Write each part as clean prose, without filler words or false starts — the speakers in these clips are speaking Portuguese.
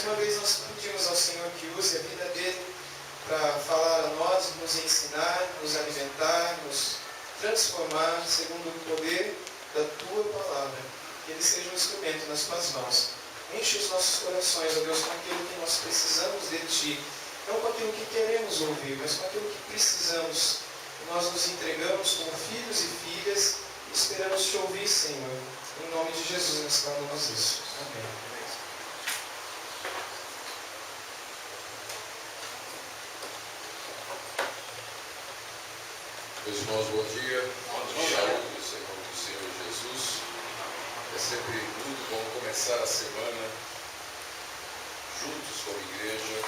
uma vez nós pedimos ao Senhor que use a vida dele para falar a nós, nos ensinar, nos alimentar, nos transformar segundo o poder da Tua palavra. Que Ele seja um instrumento nas Tuas mãos. Enche os nossos corações, ó Deus, com aquilo que nós precisamos de Ti. Não com aquilo que queremos ouvir, mas com aquilo que precisamos. Nós nos entregamos como filhos e filhas e esperamos Te ouvir, Senhor. Em nome de Jesus nós clamamos isso. Amém. Meus irmãos, bom dia. Saúde do Senhor Jesus. É sempre muito bom começar a semana juntos como igreja.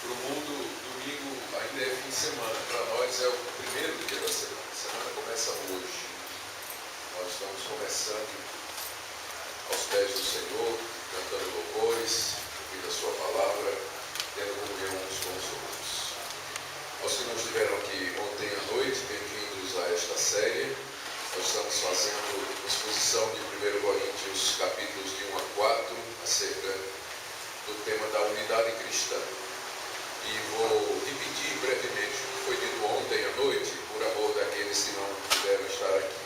Para o mundo, domingo ainda é fim de semana. Para nós é o primeiro dia da semana. A semana começa hoje. Nós estamos começando aos pés do Senhor, cantando louvores, ouvindo a Sua palavra, tendo comunhão uns com os outros. Aos que não estiveram aqui ontem à noite, bem-vindos a esta série. Nós estamos fazendo exposição de 1 Coríntios, capítulos de 1 a 4, acerca do tema da unidade cristã. E vou repetir brevemente o que foi dito ontem à noite, por amor daqueles que não puderam estar aqui.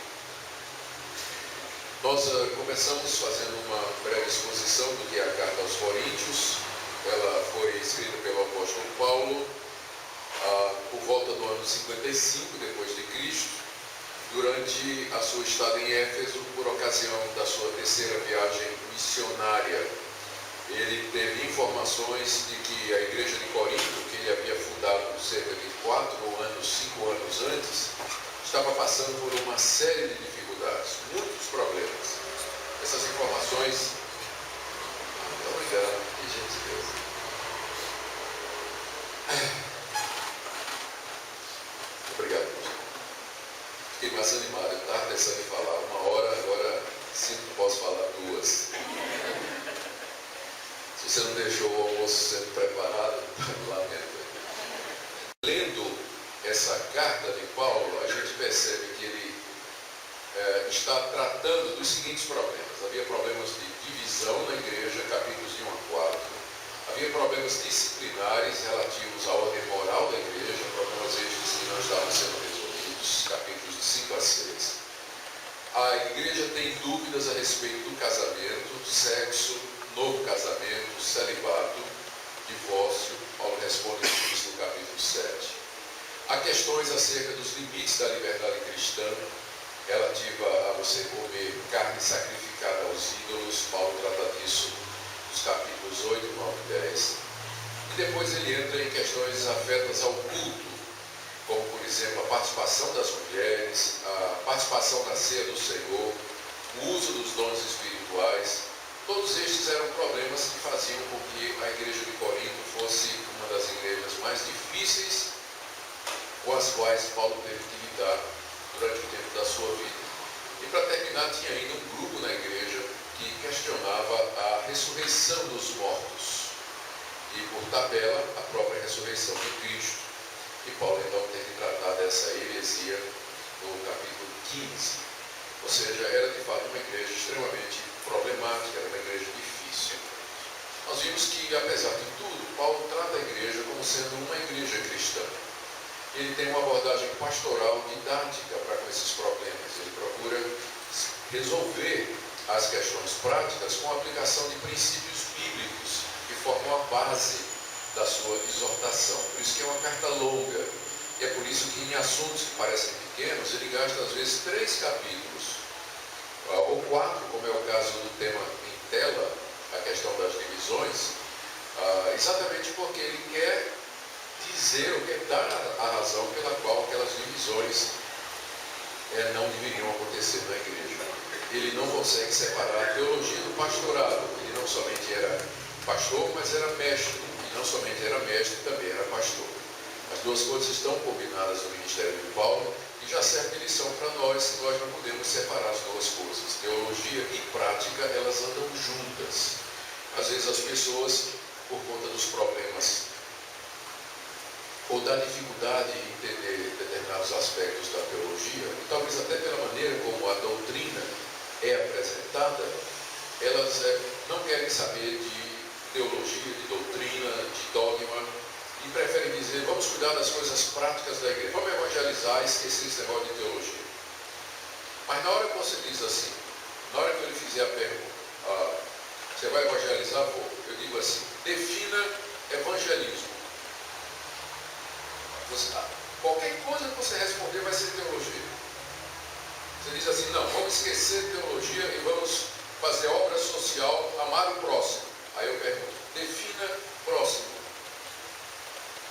Nós começamos fazendo uma breve exposição do que é a carta aos Coríntios. Ela foi escrita pelo apóstolo Paulo por volta do ano 55 depois de Cristo, durante a sua estada em Éfeso, por ocasião da sua terceira viagem missionária. Ele teve informações de que a igreja de Corinto, que ele havia fundado cerca de 5 anos antes, estava passando por uma série de dificuldades, muitos problemas. Essas informações... Muito obrigado, que gentileza. Obrigado, pastor. Fiquei mais animado. Eu estava pensando em falar 1 hora, agora sinto que posso falar 2. Se você não deixou o almoço sendo preparado, lamento. Lendo essa carta de Paulo, a gente percebe que ele está tratando dos seguintes problemas. Havia problemas de divisão na igreja, capítulos de 1 a 4. Havia problemas disciplinares relativos à ordem moral da igreja, problemas estes que não estavam sendo resolvidos, capítulos de 5 a 6. A igreja tem dúvidas a respeito do casamento, sexo, novo casamento, celibato, divórcio. Paulo responde isso no capítulo 7. Há questões acerca dos limites da liberdade cristã, relativa a você comer carne sacrificada aos ídolos. Paulo trata disso nos capítulos 8, 9 e 10. E depois ele entra em questões afetas ao culto, como, por exemplo, a participação das mulheres, a participação na ceia do Senhor, o uso dos dons espirituais. Todos estes eram problemas que faziam com que a igreja de Corinto fosse uma das igrejas mais difíceis com as quais Paulo teve que lidar durante o tempo da sua vida. E para terminar, tinha ainda um grupo na igreja que questionava a ressurreição dos mortos e, por tabela, a própria ressurreição de Cristo. E Paulo então teve que tratar dessa heresia no capítulo 15. Ou seja, era de fato uma igreja extremamente problemática, era uma igreja difícil. Nós vimos que, apesar de tudo, Paulo trata a igreja como sendo uma igreja cristã. Ele tem uma abordagem pastoral didática para com esses problemas. Ele procura resolver as questões práticas com a aplicação de princípios bíblicos que formam a base da sua exortação. Por isso que é uma carta longa. E é por isso que em assuntos que parecem pequenos, ele gasta às vezes 3 capítulos, ou 4, como é o caso do tema em tela, a questão das divisões, exatamente porque ele quer dizer, ou quer dar a razão pela qual aquelas divisões não deveriam acontecer na igreja. Ele não consegue separar a teologia do pastorado. Ele não somente era pastor, mas era mestre. E não somente era mestre, também era pastor. As duas coisas estão combinadas no ministério de Paulo e já serve de lição para nós, que nós não podemos separar as duas coisas. Teologia e prática, elas andam juntas. Às vezes as pessoas, por conta dos problemas ou da dificuldade em entender determinados aspectos da teologia, e talvez até pela maneira como a doutrina é apresentada, elas não querem saber de teologia, de doutrina, de dogma, e preferem dizer, vamos cuidar das coisas práticas da igreja, vamos evangelizar e esquecer esse negócio de teologia. Mas na hora que você diz assim, na hora que eu lhe fizer a pergunta, você vai evangelizar? Vou. Eu digo assim, defina evangelismo. Qualquer coisa que você responder vai ser teologia. Você diz assim, não, vamos esquecer teologia e vamos fazer obra social, amar o próximo. Aí eu pergunto, defina próximo.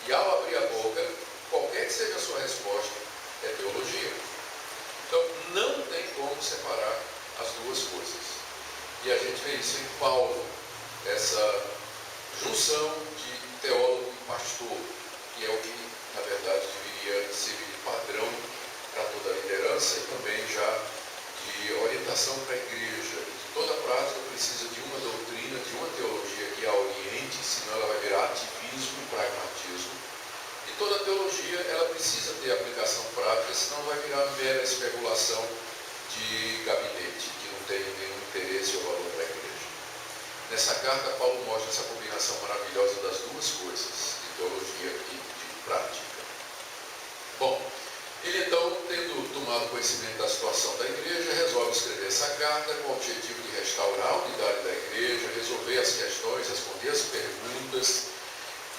E ao abrir a boca, qualquer que seja a sua resposta, é teologia. Então, não tem como separar as duas coisas. E a gente vê isso em Paulo, essa junção de teólogo e pastor, que é o que, na verdade, deveria servir de padrão para toda a liderança e também já de orientação para a igreja. Toda prática precisa de uma doutrina, de uma teologia que a oriente, senão ela vai virar ativismo e pragmatismo. E toda teologia, ela precisa ter aplicação prática, senão vai virar mera especulação de gabinete, que não tem nenhum interesse ou valor para a igreja. Nessa carta, Paulo mostra essa combinação maravilhosa das duas coisas, de teologia e de prática. Bom, ele então, tendo tomado conhecimento da situação da igreja, resolve escrever essa carta com o objetivo de restaurar a unidade da igreja, resolver as questões, responder as perguntas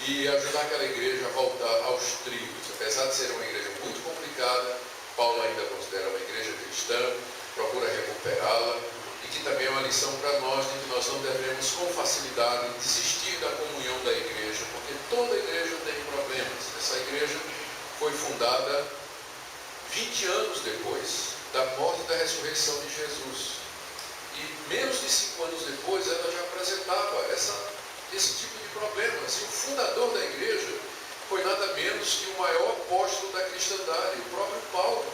e ajudar aquela igreja a voltar aos trilhos. Apesar de ser uma igreja muito complicada, Paulo ainda considera uma igreja cristã, procura recuperá-la e que também é uma lição para nós de que nós não devemos com facilidade desistir da comunhão da igreja, porque toda igreja tem problemas. Essa igreja foi fundada 20 anos depois da morte e da ressurreição de Jesus. E menos de 5 anos depois ela já apresentava esse tipo de problemas. E o fundador da igreja foi nada menos que o maior apóstolo da cristandade, o próprio Paulo.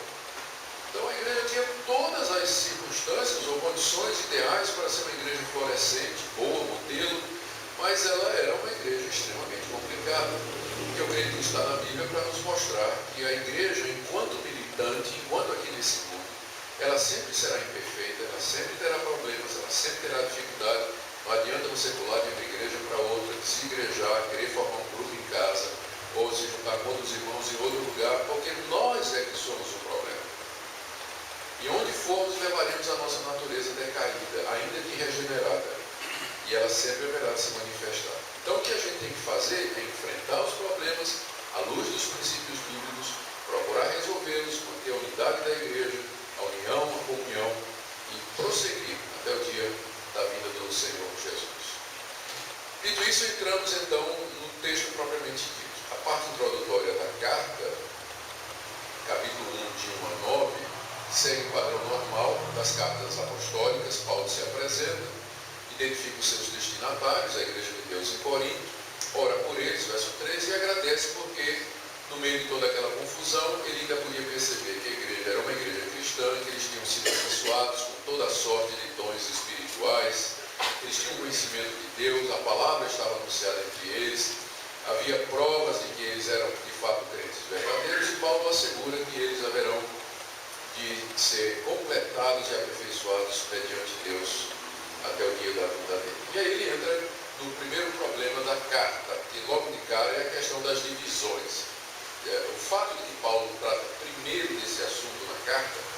Então a igreja tinha todas as circunstâncias ou condições ideais para ser uma igreja florescente, boa, modelo, mas ela era uma igreja extremamente complicada. E eu creio que está na Bíblia para nos mostrar que a igreja, enquanto militante, enquanto aqui nesse mundo, ela sempre será imperfeita, ela sempre terá problemas, ela sempre terá dificuldade. Não adianta você pular de uma igreja para outra, se igrejar, querer formar um grupo em casa, ou se juntar com outros irmãos em outro lugar, porque nós é que somos o problema. E onde formos, levaremos a nossa natureza decaída, ainda que regenerada. E ela sempre haverá de se manifestar. Então o que a gente tem que fazer é enfrentar os problemas à luz dos princípios bíblicos, procurar resolvê-los, manter a unidade da igreja, a união, a comunhão e prosseguir até o dia da vinda do Senhor Jesus. Dito isso, entramos então no texto propriamente dito. A parte introdutória da carta, capítulo 1, de 1 a 9, segue o padrão normal das cartas apostólicas. Paulo se apresenta, identifica os seus destinatários, a igreja de Deus em Corinto, ora por eles, verso 13, e agradece porque, no meio de toda aquela confusão, ele ainda podia perceber que a igreja era uma igreja cristã, que eles tinham sido abençoados com toda a sorte de dons espirituais, eles tinham conhecimento de Deus, a palavra estava anunciada entre eles, havia provas de que eles eram de fato crentes verdadeiros, e Paulo assegura que eles haverão de ser completados e aperfeiçoados mediante Deus até o dia da vida dele. E aí ele entra no primeiro problema da carta, que logo de cara é a questão das divisões. O fato de que Paulo trata primeiro desse assunto na carta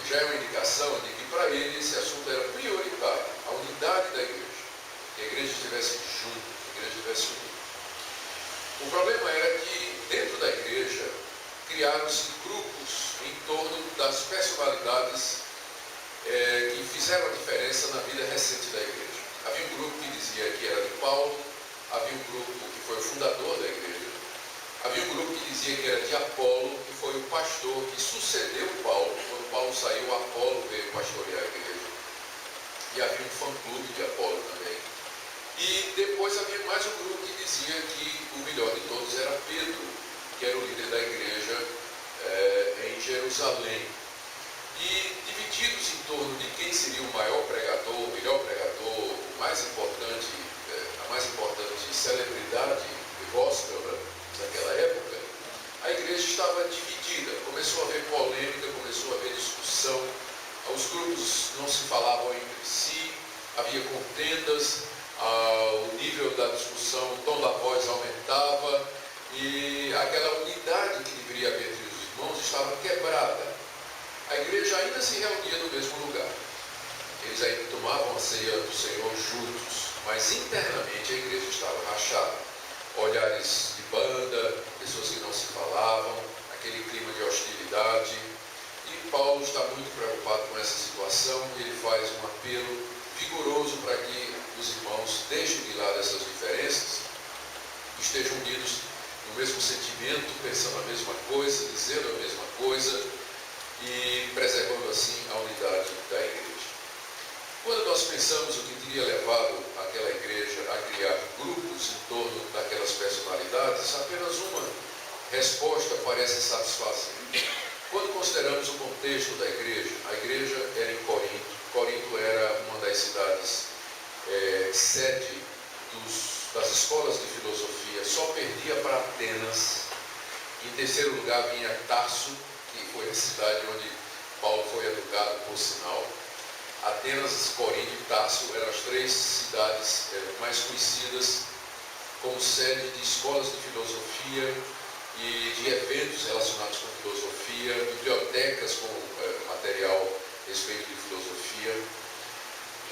já é uma indicação de que para ele esse assunto era prioritário, a unidade da igreja, que a igreja estivesse junto, que a igreja estivesse unida. O problema era que dentro da igreja criaram-se grupos em torno das personalidades que fizeram a diferença na vida recente da igreja. Havia um grupo que dizia que era de Paulo, havia um grupo que foi o fundador da igreja, havia um grupo que dizia que era de Apolo, que foi o pastor que sucedeu Paulo. Quando Paulo saiu, Apolo veio pastorear a igreja. E havia um fã-clube de Apolo também. E depois havia mais um grupo que dizia que o melhor de todos era Pedro, que era o líder da igreja em Jerusalém. E divididos em torno de quem seria o maior pregador, o melhor pregador, a mais importante celebridade gospel daquela época, a igreja estava dividida. Começou a haver polêmica, começou a haver discussão, os grupos não se falavam entre si, havia contendas, o nível da discussão, o tom da voz aumentava e aquela unidade que deveria haver entre os irmãos estava quebrada. A igreja ainda se reunia no mesmo lugar. Eles ainda tomavam a ceia do Senhor juntos, mas internamente a igreja estava rachada. Olhares de banda, pessoas que não se falavam, aquele clima de hostilidade. E Paulo está muito preocupado com essa situação e ele faz um apelo vigoroso para que os irmãos deixem de lado essas diferenças, estejam unidos no mesmo sentimento, pensando a mesma coisa, dizendo a mesma coisa e preservando assim a unidade da igreja. Quando nós pensamos o que teria levado aquela igreja a criar grupos em torno daquelas personalidades, apenas uma resposta parece satisfazer. Quando consideramos o contexto da igreja, a igreja era em Corinto. Corinto era uma das cidades sede das escolas de filosofia, só perdia para Atenas. Em terceiro lugar vinha Tarso, que foi a cidade onde Paulo foi educado, por sinal. Atenas, Corinto e Tarso eram as três cidades mais conhecidas como sede de escolas de filosofia e de eventos relacionados com filosofia, bibliotecas com material a respeito de filosofia.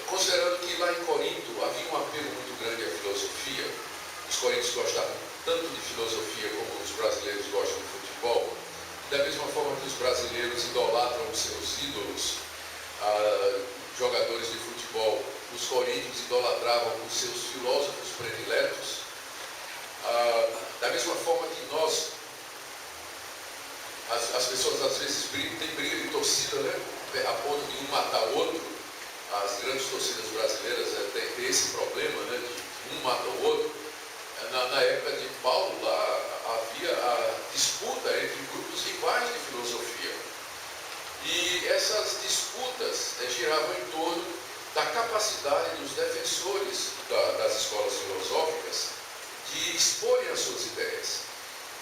Considerando que lá em Corinto havia um apelo muito grande à filosofia, os coríntios gostavam tanto de filosofia como os brasileiros gostam de futebol, e da mesma forma que os brasileiros idolatram os seus ídolos, jogadores de futebol, os coríntios idolatravam os seus filósofos prediletos. Da mesma forma que nós, as pessoas às vezes têm briga de torcida, né? A ponto de um matar o outro. As grandes torcidas brasileiras têm esse problema, né? De um mata o outro. Na época de Paulo, lá havia a disputa entre grupos rivais de filosofia. E essas disputas giravam em torno da capacidade dos defensores das escolas filosóficas de exporem as suas ideias.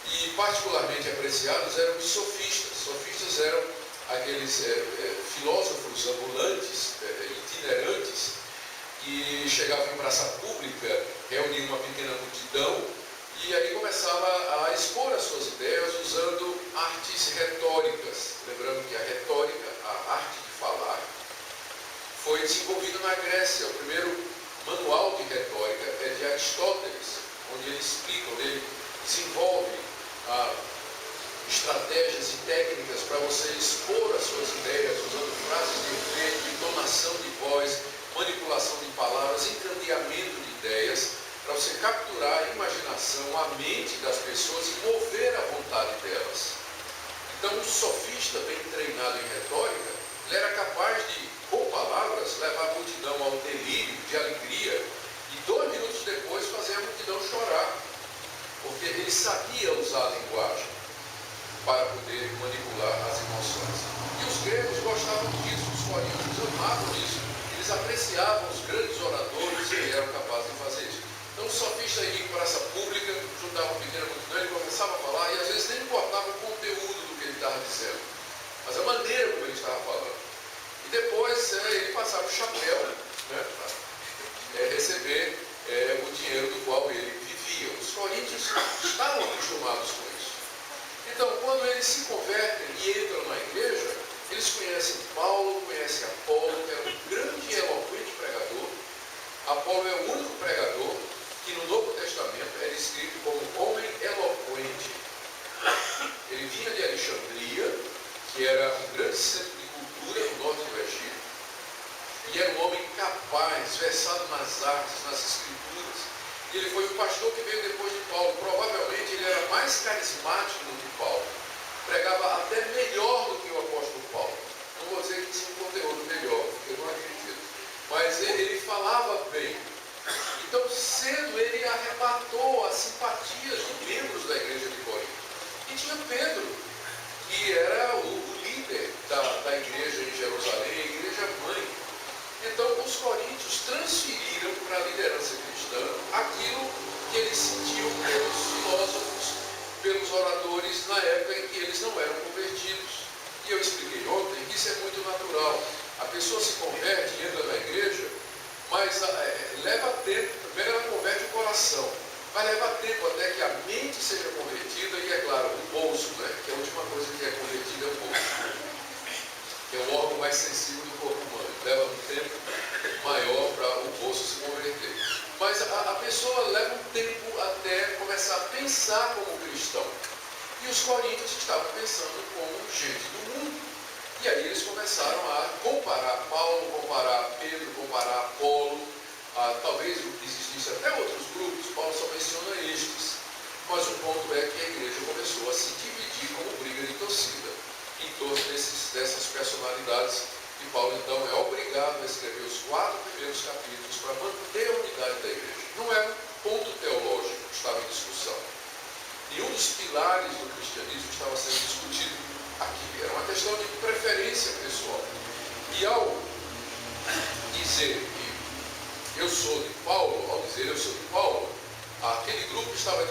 E particularmente apreciados eram os sofistas. Sofistas eram aqueles filósofos ambulantes, itinerantes, que chegavam em praça pública, reuniam uma pequena multidão e aí começava a expor as suas ideias usando artes retóricas. Lembrando que a retórica, a arte de falar, foi desenvolvida na Grécia. O primeiro manual de retórica é de Aristóteles, onde ele explica, onde ele desenvolve estratégias e técnicas para você expor as suas ideias, usando frases de efeito, entonação de voz, manipulação de palavras, encandeamento de ideias, para você capturar a imaginação, a mente das pessoas e mover a vontade delas. Então, um sofista bem treinado em retórica, ele era capaz de, com palavras, levar a multidão ao delírio de alegria e 2 minutos depois fazer a multidão chorar, porque ele sabia usar a linguagem para poder manipular as emoções. E os gregos gostavam disso, os coríntios amavam isso, eles apreciavam os grandes oradores que eram capazes de fazer isso. Então o sofista ia em praça pública, juntava uma pequena multidão, ele começava a falar e às vezes nem importava o conteúdo do que ele estava dizendo, mas a maneira como ele estava falando. E depois ele passava o chapéu, né, para receber o dinheiro do qual ele vivia. Os coríntios estavam acostumados com isso. Então, quando eles se convertem e entram na igreja, eles conhecem Paulo, conhecem Apolo, que era um grande e eloquente pregador. Apolo é o único pregador que no Novo Testamento era escrito como homem eloquente. Ele vinha de Alexandria, que era um grande centro de cultura no norte do Egito, e era um homem capaz, versado nas artes, nas escrituras. E ele foi o pastor que veio depois de Paulo. Provavelmente ele era mais carismático do que Paulo. Pregava até melhor do que o apóstolo Paulo. Não vou dizer que tinha um conteúdo melhor, eu não acredito. Mas ele falava bem. Então, cedo ele arrebatou a simpatia de membros da igreja de Corinto. E tinha Pedro, que era o líder da igreja em Jerusalém, a igreja mãe. Então, os coríntios transferiram para a liderança cristã aquilo que eles sentiam pelos filósofos, pelos oradores na época em que eles não eram convertidos. E eu expliquei ontem que isso é muito natural. A pessoa se converte e entra na igreja Mas leva tempo. Primeiro ela converte o coração. Vai levar tempo até que a mente seja convertida e, é claro, o bolso, né? Que a última coisa que é convertida é o bolso, que é o órgão mais sensível do corpo humano. Leva um tempo maior para o bolso se converter. Mas a pessoa leva um tempo até começar a pensar como cristão. E os coríntios estavam pensando como gente do mundo. E aí eles começaram a comparar Paulo, comparar Pedro, comparar Apolo. Talvez existisse até outros grupos, Paulo só menciona estes. Mas o ponto é que a igreja começou a se dividir como briga de torcida em torno dessas personalidades. E Paulo então é obrigado a escrever os 4 primeiros capítulos para manter a unidade da igreja. Não era um ponto teológico que estava em discussão. Nenhum dos pilares do cristianismo estava sendo discutido aqui. Era uma questão de preferência pessoal. E ao dizer que eu sou de Paulo, ao dizer eu sou de Paulo, aquele grupo estava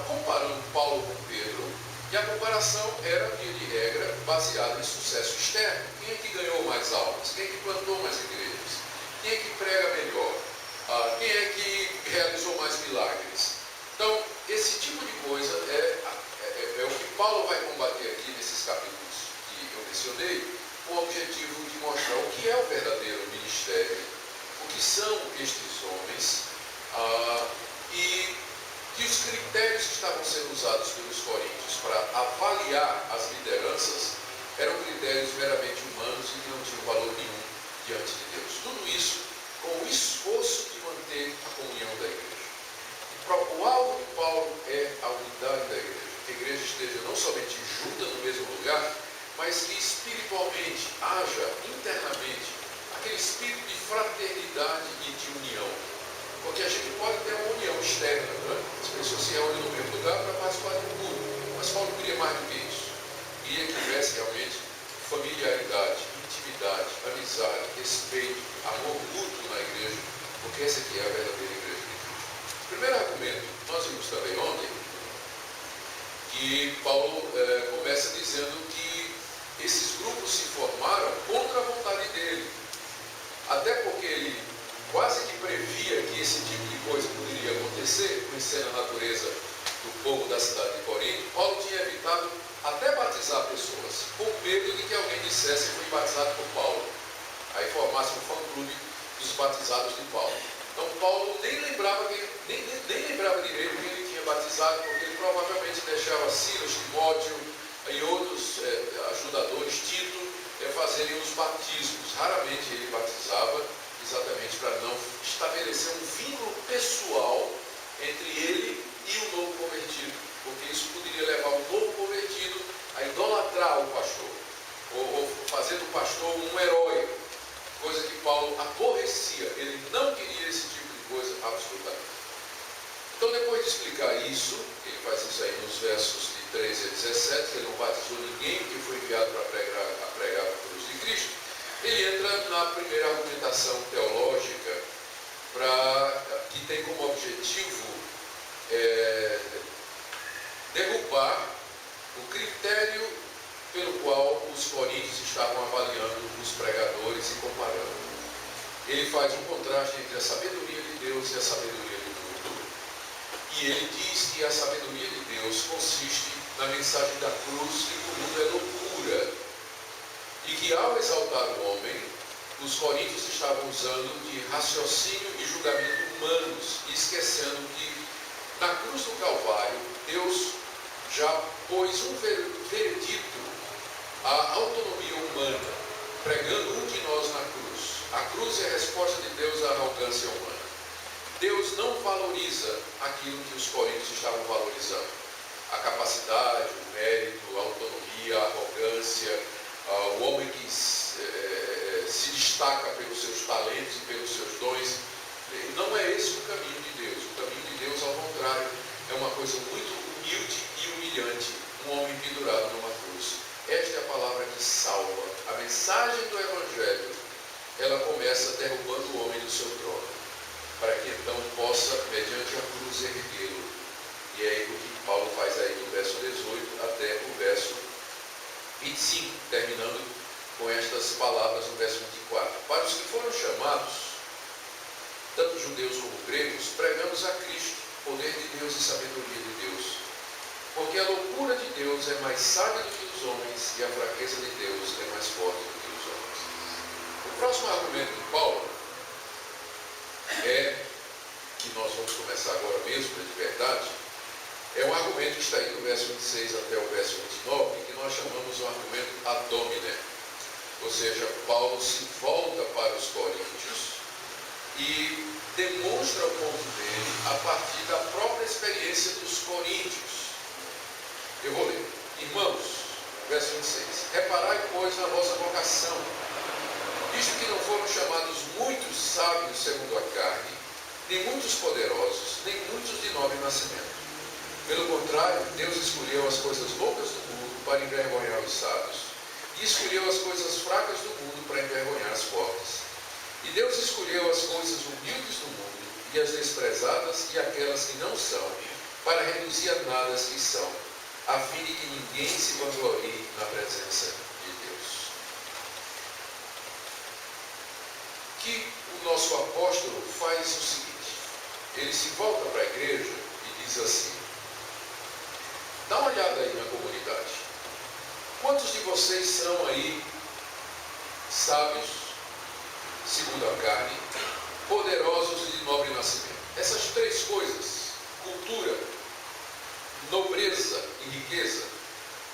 comparando Paulo com Pedro, e a comparação era, via de regra, baseada em sucesso externo. Quem é que ganhou mais almas? Quem é que plantou mais igrejas? Quem é que prega melhor? Quem é que realizou mais milagres? Então, esse tipo de coisa é o que Paulo vai combater aqui nesses capítulos que eu mencionei, com o objetivo de mostrar o que é o verdadeiro ministério, o que são estes homens, e que os critérios que estavam sendo usados pelos coríntios para avaliar as lideranças eram critérios meramente humanos e que não tinham valor nenhum diante de Deus. Tudo isso com o esforço de manter a comunhão da igreja. O alvo de Paulo é a unidade da igreja. Que a igreja esteja não somente junta no mesmo lugar, mas que espiritualmente haja internamente aquele espírito de fraternidade e de união. Porque a gente pode ter uma união externa, não é? As pessoas se reúnem no mesmo lugar para participar de um culto. Mas Paulo queria mais do que isso. Queria que tivesse realmente familiaridade, intimidade, amizade, respeito, amor mútuo na igreja, porque essa aqui é a verdadeira igreja de Cristo. Primeiro argumento, nós vimos também ontem, que Paulo começa dizendo que esses grupos se formaram contra a vontade dele. Até porque ele quase que previa que esse tipo de coisa poderia acontecer, conhecendo a natureza do povo da cidade de Corinto. Paulo tinha evitado até batizar pessoas, com medo de que alguém dissesse que foi batizado por Paulo. Aí formasse um fã-clube dos batizados de Paulo. Então Paulo nem lembrava direito quem ele tinha batizado, porque ele provavelmente deixava Silas, Timóteo e outros ajudadores, Tito, fazerem os batismos. Raramente ele batizava, exatamente para não estabelecer um vínculo pessoal entre ele e o novo convertido, porque isso poderia levar o novo convertido a idolatrar o pastor, ou fazer do pastor um herói, coisa que Paulo aborrecia. Ele não queria esse tipo de coisa absolutamente. Então, depois de explicar isso, ele faz isso aí nos versos de 13 a 17, que ele não batizou ninguém que foi enviado para pregar a cruz de Cristo, ele entra na primeira argumentação teológica, que tem como objetivo derrubar o critério pelo qual os coríntios estavam avaliando os pregadores e comparando. Ele faz um contraste entre a sabedoria de Deus e a sabedoria do mundo. E ele diz que a sabedoria de Deus consiste na mensagem da cruz, que o mundo é loucura. E que ao exaltar o homem, os coríntios estavam usando de raciocínio e julgamento humanos, esquecendo que na cruz do Calvário, Deus já pôs um veredito à autonomia humana, pregando um de nós na cruz. A cruz é a resposta de Deus à arrogância humana. Deus não valoriza aquilo que os coríntios estavam valorizando. A capacidade, o mérito, a autonomia, a arrogância, o homem que se destaca pelos seus talentos e pelos seus dons. Não é esse o caminho de Deus. O caminho de Deus, ao contrário, é uma coisa muito humilde e humilhante. Um homem pendurado numa cruz. Esta é a palavra que salva. A mensagem do Evangelho, ela começa derrubando o homem do seu trono, para que então possa, mediante a cruz, erguê-lo. E é o que Paulo faz aí do verso 18 até o verso 25, terminando com estas palavras no verso 24. Para os que foram chamados, tanto judeus como gregos, pregamos a Cristo, poder de Deus e sabedoria de Deus. Porque a loucura de Deus é mais sábia do que os homens, e a fraqueza de Deus é mais forte do que os homens. O próximo argumento de Paulo é, que nós vamos começar agora mesmo, de verdade, é um argumento que está aí do verso 26 até o verso 29, que nós chamamos um argumento ad hominem. Ou seja, Paulo se volta para os coríntios e demonstra o ponto dele a partir da própria experiência dos coríntios. Eu vou ler. Irmãos, verso 26. Reparai, pois, na vossa vocação, visto que não foram chamados muitos sábios segundo a carne, nem muitos poderosos, nem muitos de nobre nascimento. Pelo contrário, Deus escolheu as coisas loucas do mundo para envergonhar os sábios, e escolheu as coisas fracas do mundo para envergonhar as fortes. E Deus escolheu as coisas humildes do mundo, e as desprezadas, e aquelas que não são, para reduzir a nada as que são, a fim de que ninguém se vanglorie na presença de Deus. Que o nosso apóstolo faz o seguinte: ele se volta para a igreja e diz assim: dá uma olhada aí na comunidade. Quantos de vocês são aí sábios, segundo a carne, poderosos e de nobre nascimento? Essas três coisas, cultura, nobreza e riqueza,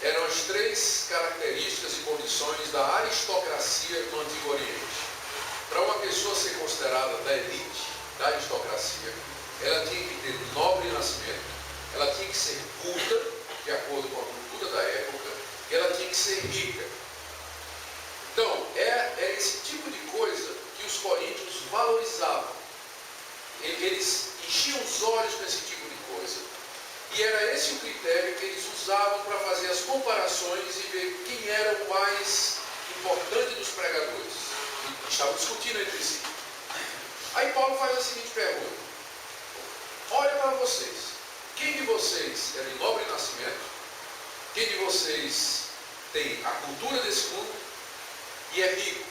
eram as três características e condições da aristocracia no Antigo Oriente. Para uma pessoa ser considerada da elite, da aristocracia, ela tinha que ter nobre nascimento, ela tinha que ser culta, de acordo com a cultura da época, e ela tinha que ser rica. Então, é esse tipo de coisa que os coríntios valorizavam. Eles enchiam os olhos com esse tipo de coisa. E era esse o critério que eles usavam para fazer as comparações e ver quem era o mais importante dos pregadores. E estavam discutindo entre si. Aí Paulo faz a seguinte pergunta: olha para vocês. Quem de vocês é de nobre nascimento? Quem de vocês tem a cultura desse mundo e é rico?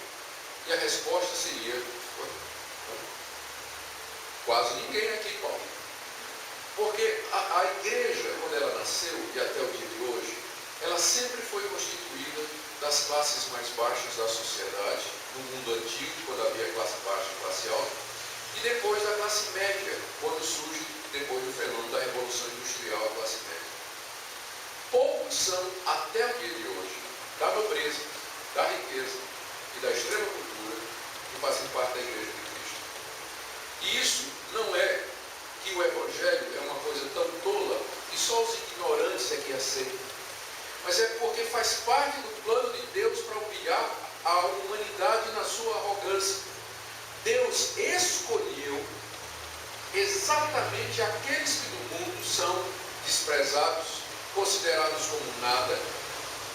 E a resposta seria: quase ninguém aqui, Paulo. Porque a igreja, quando ela nasceu e até o dia de hoje, ela sempre foi constituída das classes mais baixas da sociedade, no mundo antigo, quando havia classe baixa e classe alta, e depois da classe média, quando surge, depois do fenômeno da Revolução Industrial, a classe média. Poucos são, até o dia de hoje, da nobreza, da riqueza e da extrema cultura, que fazem parte da Igreja de Cristo. E isso não é que o Evangelho é uma coisa tão tola que só os ignorantes é que aceitam, mas é porque faz parte do plano de Deus para humilhar a humanidade na sua arrogância. Deus escolheu exatamente aqueles que no mundo são desprezados, considerados como nada,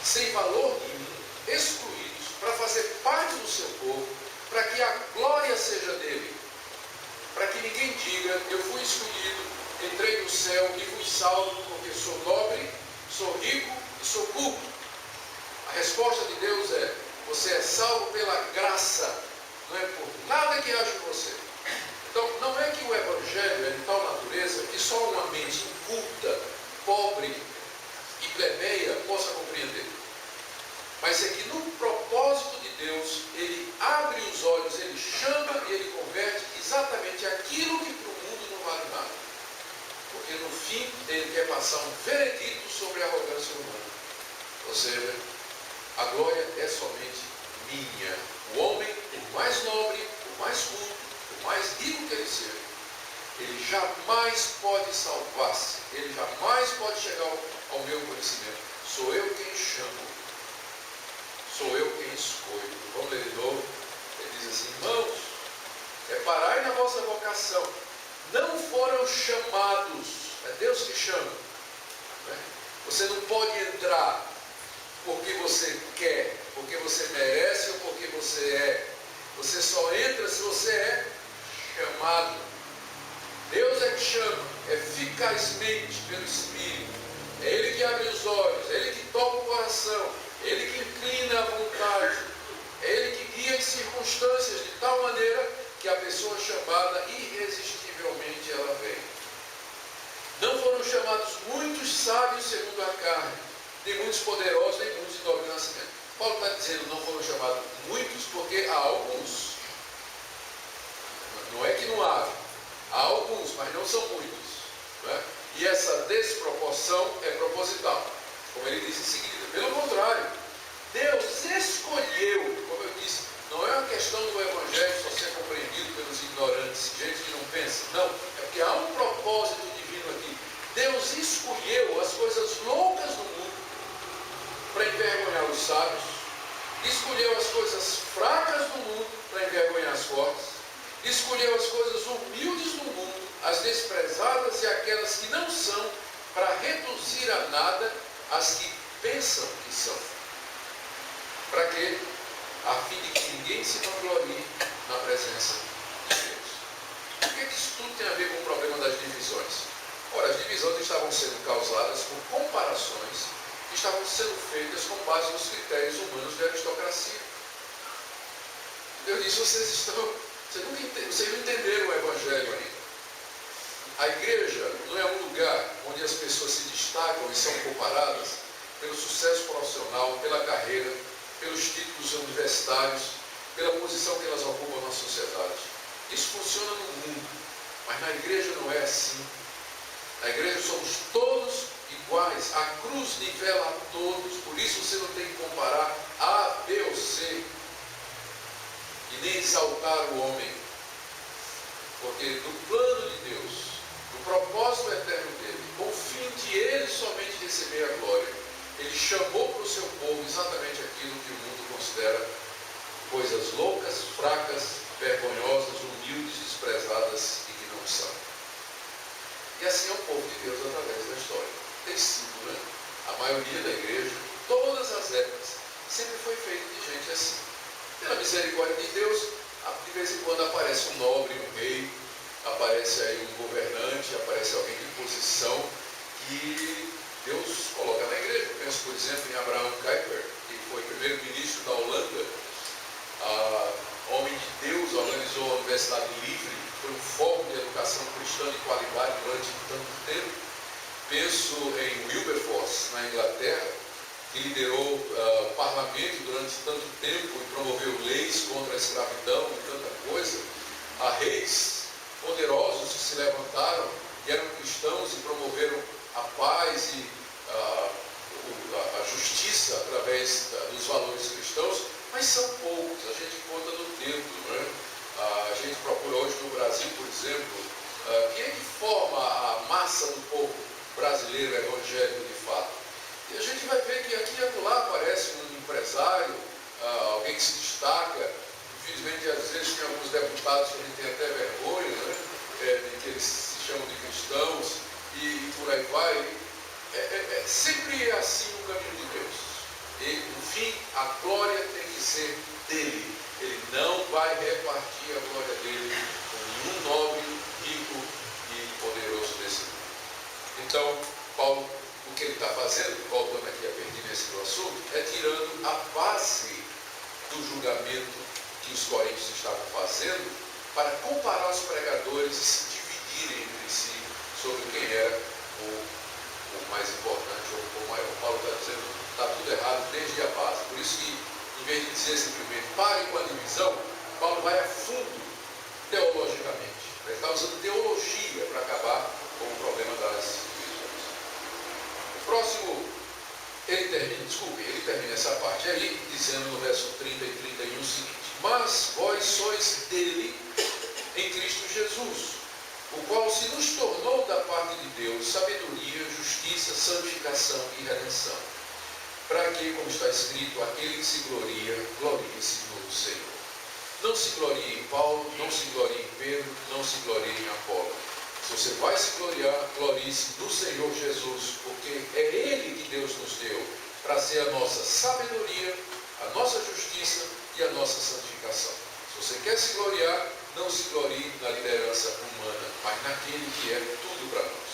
sem valor nenhum, excluídos, para fazer parte do seu povo, para que a glória seja dele, para que ninguém diga: eu fui escolhido, entrei no céu e fui salvo porque sou nobre, sou rico e sou culto. A resposta de Deus é: você é salvo pela graça, não é por nada que haja em você. Então, não é que o Evangelho é de tal natureza que só uma mente inculta, pobre e plebeia possa compreender. Mas é que no propósito de Deus, Ele abre os olhos, Ele chama e Ele converte exatamente aquilo que para o mundo não vale nada. Porque no fim, Ele quer passar um veredito sobre a arrogância humana. Ou seja, a glória é somente minha. O homem, por mais nobre, por mais culto, por mais rico que ele seja, ele jamais pode salvar-se, ele jamais pode chegar ao meu conhecimento. Sou eu quem chamo, sou eu quem escolho. Vamos ler de novo. Ele diz assim: irmãos, reparai na vossa vocação, não foram chamados, é Deus que chama, né? Você não pode entrar porque você quer, porque você merece ou porque você é. Você só entra se você é chamado. Deus é que chama eficazmente pelo Espírito. É Ele que abre os olhos, é Ele que toca o coração, é Ele que inclina a vontade, é Ele que guia as circunstâncias de tal maneira que a pessoa chamada irresistivelmente ela vem. Não foram chamados muitos sábios segundo a carne, nem muitos poderosos, nem muitos de nobre nascimento. Paulo está dizendo não foram chamados muitos porque há alguns. Não é que não há alguns, mas não são muitos. Não é? E essa desproporção é proposital, como ele diz em seguida. Pelo contrário, Deus escolheu, como eu disse, não é uma questão do Evangelho só ser compreendido pelos ignorantes, gente que não pensa. Não, é porque há um propósito divino aqui. Deus escolheu as coisas loucas do mundo para envergonhar os sábios, escolheu as coisas fracas do mundo para envergonhar as fortes, escolheu as coisas humildes do mundo, as desprezadas e aquelas que não são, para reduzir a nada as que pensam que são. Para quê? A fim de que ninguém se vanglorie na presença de Deus. O que isso tudo tem a ver com o problema das divisões? Ora, as divisões estavam sendo causadas por comparações que estavam sendo feitas com base nos critérios humanos de aristocracia. Deus disse, vocês não entenderam o Evangelho ainda. A igreja não é um lugar onde as pessoas se destacam e são comparadas pelo sucesso profissional, pela carreira, pelos títulos universitários, pela posição que elas ocupam na sociedade. Isso funciona no mundo, mas na igreja não é assim. Na igreja somos todos iguais, a cruz nivela a todos, por isso você não tem que comparar A, B ou C, e nem exaltar o homem, porque no plano de Deus, no propósito eterno dele, com o fim de ele somente receber a glória, ele chamou para o seu povo exatamente aquilo que o mundo considera coisas loucas, fracas, vergonhosas, humildes, desprezadas e que não são. E assim é o povo de Deus através da história. Tem sido, né? A maioria da igreja, todas as épocas, sempre foi feito de gente assim. Pela misericórdia de Deus, de vez em quando aparece um nobre, um rei, aparece aí um governante, aparece alguém de posição que Deus coloca na igreja. Eu penso, por exemplo, em Abraham Kuyper, que foi primeiro-ministro da Holanda, homem de Deus, organizou a Universidade Livre, foi um foco de educação cristã de qualidade durante tanto tempo. Penso em Wilberforce, na Inglaterra, que liderou o parlamento durante tanto tempo e promoveu leis contra a escravidão e tanta coisa. Há reis poderosos que se levantaram, que eram cristãos e promoveram a paz e a justiça através dos valores cristãos, mas são poucos, a gente conta no dedo, né? A gente procura hoje no Brasil, por exemplo, quem é que forma a massa do povo brasileiro evangélico de fato? E a gente vai ver que aqui e acolá aparece um empresário, alguém que se destaca. Infelizmente, às vezes tem alguns deputados que a gente tem até vergonha, né? De que eles se chamam de cristãos e por aí vai. Sempre assim no caminho de Deus. E, no fim, a glória tem que ser dele. Ele não vai repartir a glória dele com nenhum nobre, rico e poderoso desse mundo. Então, Paulo, o que ele está fazendo, voltando aqui a pertinência do assunto, é tirando a base do julgamento que os coríntios estavam fazendo para comparar os pregadores e se dividirem entre si sobre quem era o mais importante ou o maior. Paulo está dizendo que está tudo errado desde a base. Por isso que, em vez de dizer simplesmente pare com a divisão, Paulo vai a fundo teologicamente. Ele está usando teologia para acabar com o problema das divisões. O próximo, ele termina essa parte aí, dizendo no verso 30 e 31 o seguinte: mas vós sois dele em Cristo Jesus, o qual se nos tornou da parte de Deus sabedoria, justiça, santificação e redenção, para que, como está escrito, aquele que se gloria, glorie-se no Senhor. Não se glorie em Paulo, não se glorie em Pedro, não se glorie em Apolo. Se você vai se gloriar, glorie-se no Senhor Jesus, porque é Ele que Deus nos deu para ser a nossa sabedoria, a nossa justiça e a nossa santificação. Se você quer se gloriar, não se glorie na liderança humana, mas naquele que é tudo para nós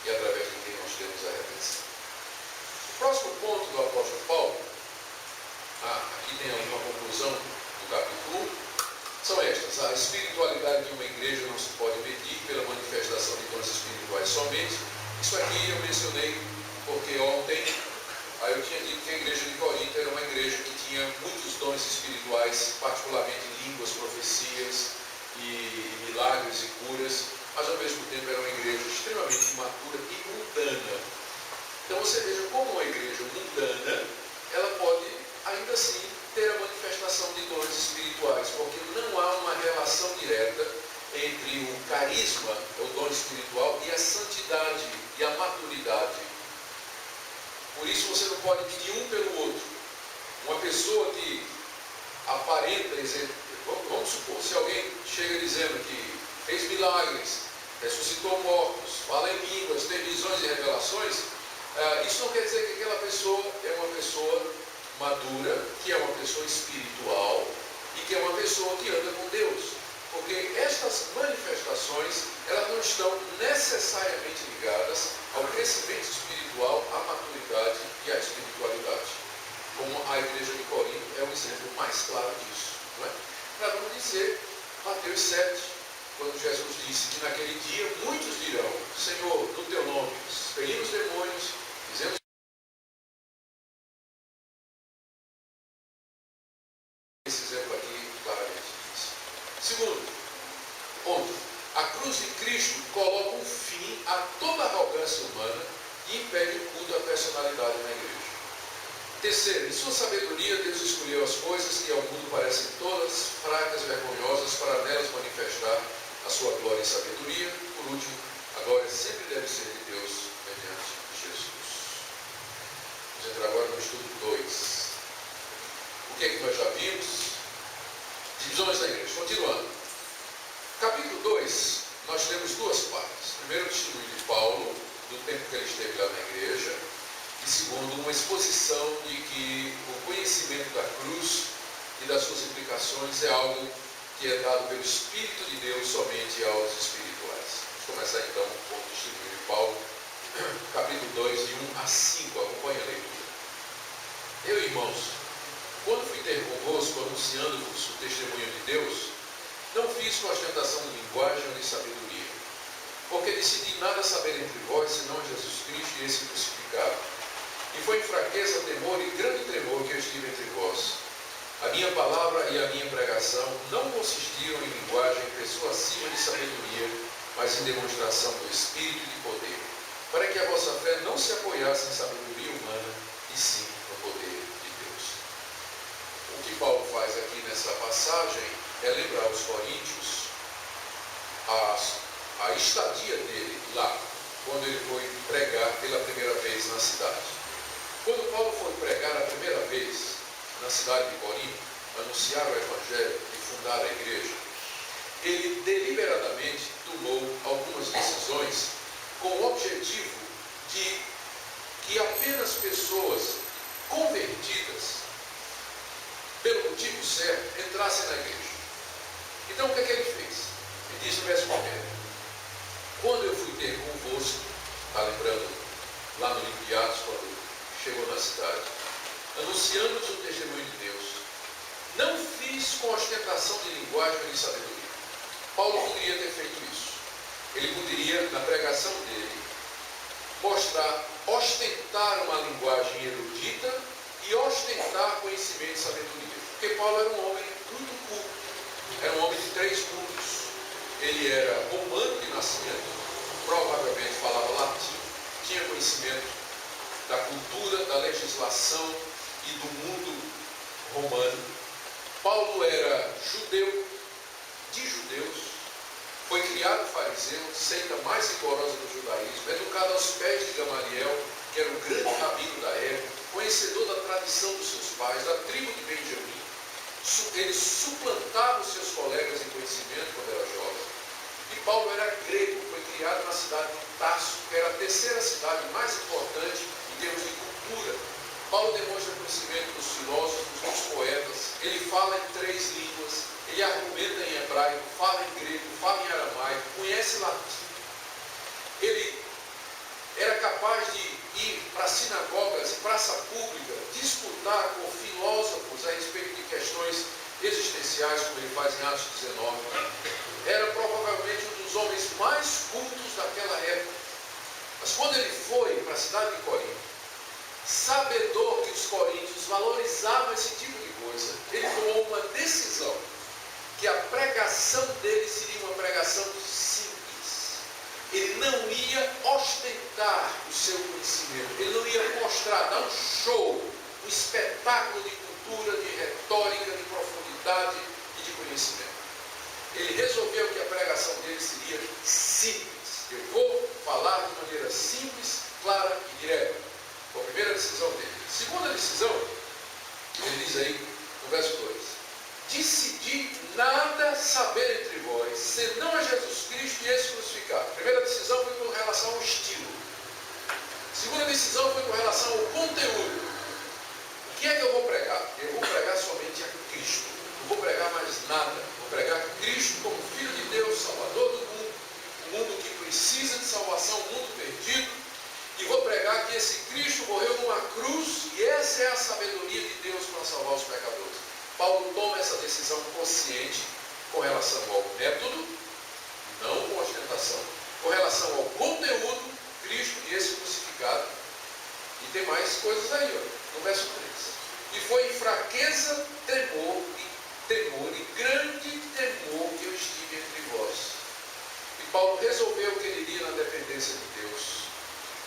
e através de quem nós temos a redenção. O próximo ponto do apóstolo Paulo, aqui tem uma conclusão do capítulo 1, são estas: a espiritualidade de uma igreja não se pode medir pela manifestação de dons espirituais somente. Isso aqui eu mencionei porque ontem eu tinha dito que a igreja de Corinto era uma igreja que tinha muitos dons espirituais, particularmente línguas, profecias e milagres e curas, mas ao mesmo tempo era uma igreja extremamente imatura e mundana. Então você veja como uma igreja mundana, ela pode ainda assim ter a manifestação de dons espirituais, porque não há uma relação direta entre o carisma, o dom espiritual, e a santidade e a maturidade. Por isso você não pode medir um pelo outro. Uma pessoa que aparenta, vamos supor, se alguém chega dizendo que fez milagres, ressuscitou mortos, fala em línguas, tem visões e revelações, isso não quer dizer que aquela pessoa é uma pessoa madura, que é uma pessoa espiritual e que é uma pessoa que anda com Deus. Porque estas manifestações, elas não estão necessariamente ligadas ao crescimento espiritual, à maturidade e à espiritualidade. Como a igreja de Corinto é um exemplo mais claro disso. Não é? Para não dizer, Mateus 7, quando Jesus disse que naquele dia muitos dirão: Senhor, no teu nome, expelimos demônios, fizemos. Esse exemplo aqui claramente diz. Segundo ponto: a cruz de Cristo coloca um fim a toda arrogância humana e impede o culto à personalidade na igreja. Terceiro, em sua sabedoria, Deus escolheu as coisas que ao mundo parecem todas fracas, vergonhosas, para nelas manifestar a sua glória e sabedoria. Por último, a glória sempre deve ser de Deus mediante Jesus. Vamos entrar agora no estudo 2. O que é que nós já vimos? Divisões da igreja. Continuando. Capítulo 2, nós temos duas partes. Primeiro, o testemunho de Paulo, do tempo que ele esteve lá na igreja. E segundo, uma exposição de que o conhecimento da cruz e das suas implicações é algo que é dado pelo Espírito de Deus somente aos espirituais. Vamos começar então com o testemunho de Paulo, capítulo 2, de 1 a 5. Acompanhe a leitura. Eu, irmãos, quando fui ter convosco, anunciando-vos o testemunho de Deus, não fiz com ostentação de linguagem ou de sabedoria, porque decidi nada saber entre vós, senão Jesus Cristo e esse crucificado. E foi em fraqueza, temor e grande tremor que eu estive entre vós. A minha palavra e a minha pregação não consistiram em linguagem persuasiva de sabedoria, mas em demonstração do Espírito e de poder, para que a vossa fé não se apoiasse em sabedoria humana, e sim no poder de Deus. O que Paulo faz aqui nessa passagem é lembrar os coríntios a estadia dele lá, quando ele foi pregar pela primeira vez na cidade. Quando Paulo foi pregar a primeira vez na cidade de Corinto, anunciar o Evangelho e fundar a igreja, ele deliberadamente tomou algumas decisões com o objetivo de que apenas pessoas convertidas pelo motivo certo entrassem na igreja. Então o que é que ele fez? Ele diz no verso 1: quando eu fui ter convosco, está lembrando lá no livro de Atos, quando chegou na cidade, anunciando-vos o testemunho de Deus, não fiz com ostentação de linguagem ou de sabedoria. Paulo poderia ter feito isso. Ele poderia, na pregação dele, ostentar uma linguagem erudita e ostentar conhecimento e sabedoria. Porque Paulo era um homem muito culto, era um homem de 3 mundos. Ele era romano de nascimento, provavelmente falava latim, tinha conhecimento da cultura, da legislação e do mundo romano. Paulo era judeu, de judeus, foi criado fariseu, seita mais rigorosa do judaísmo, educado aos pés de Gamaliel, que era o grande rabino da época, conhecedor da tradição dos seus pais, da tribo de Benjamim. Ele suplantava os seus colegas em conhecimento quando era jovem. E Paulo era grego, foi criado na cidade de Tarso, que era a terceira cidade mais importante em termos de cultura. Paulo demonstra conhecimento dos filósofos, dos poetas, ele fala em 3 línguas, ele argumenta em hebraico, fala em grego, fala em aramaico, conhece latim. Ele era capaz de ir para sinagogas e praça pública, disputar com filósofos a respeito de questões existenciais. sociais, como ele faz em Atos 19. Era provavelmente um dos homens mais cultos daquela época. Mas quando ele foi para a cidade de Corinto, sabedor que os coríntios valorizavam esse tipo de coisa, ele tomou uma decisão, que a pregação dele seria uma pregação simples. Ele não ia ostentar o seu conhecimento, ele não ia mostrar, dar um show, um espetáculo de cultura, de retórica, de profundidade e de conhecimento. Ele resolveu que a pregação dele seria simples. Eu vou falar de maneira simples, clara e direta. Foi a primeira decisão dele. Segunda decisão, ele diz aí no verso 2: decidi nada saber entre vós, senão a Jesus Cristo e esse crucificado. A primeira decisão foi com relação ao estilo. A segunda decisão foi com relação ao conteúdo. O que é que eu vou pregar? Eu vou pregar somente a Cristo. Não vou pregar mais nada. Vou pregar Cristo como Filho de Deus, Salvador do mundo, um mundo que precisa de salvação, um mundo perdido. E vou pregar que esse Cristo morreu numa cruz e essa é a sabedoria de Deus para salvar os pecadores. Paulo toma essa decisão consciente com relação ao método, não com ostentação, com relação ao conteúdo, Cristo e esse crucificado. E tem mais coisas aí, ó, no verso 3. E foi em fraqueza, temor e grande temor que eu estive entre vós. E Paulo resolveu que ele iria na dependência de Deus.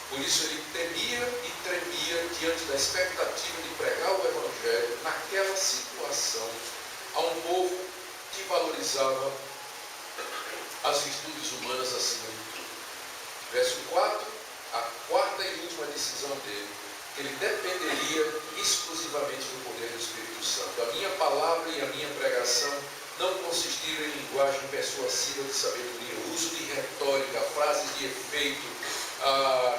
Por isso ele temia e tremia diante da expectativa de pregar o Evangelho naquela situação a um povo que valorizava as virtudes humanas acima de tudo. Verso 4, a quarta e última decisão dele, que ele dependeria exclusivamente do poder do Espírito Santo. A minha palavra e a minha pregação não consistiram em linguagem persuasiva de sabedoria, uso de retórica, frases de efeito,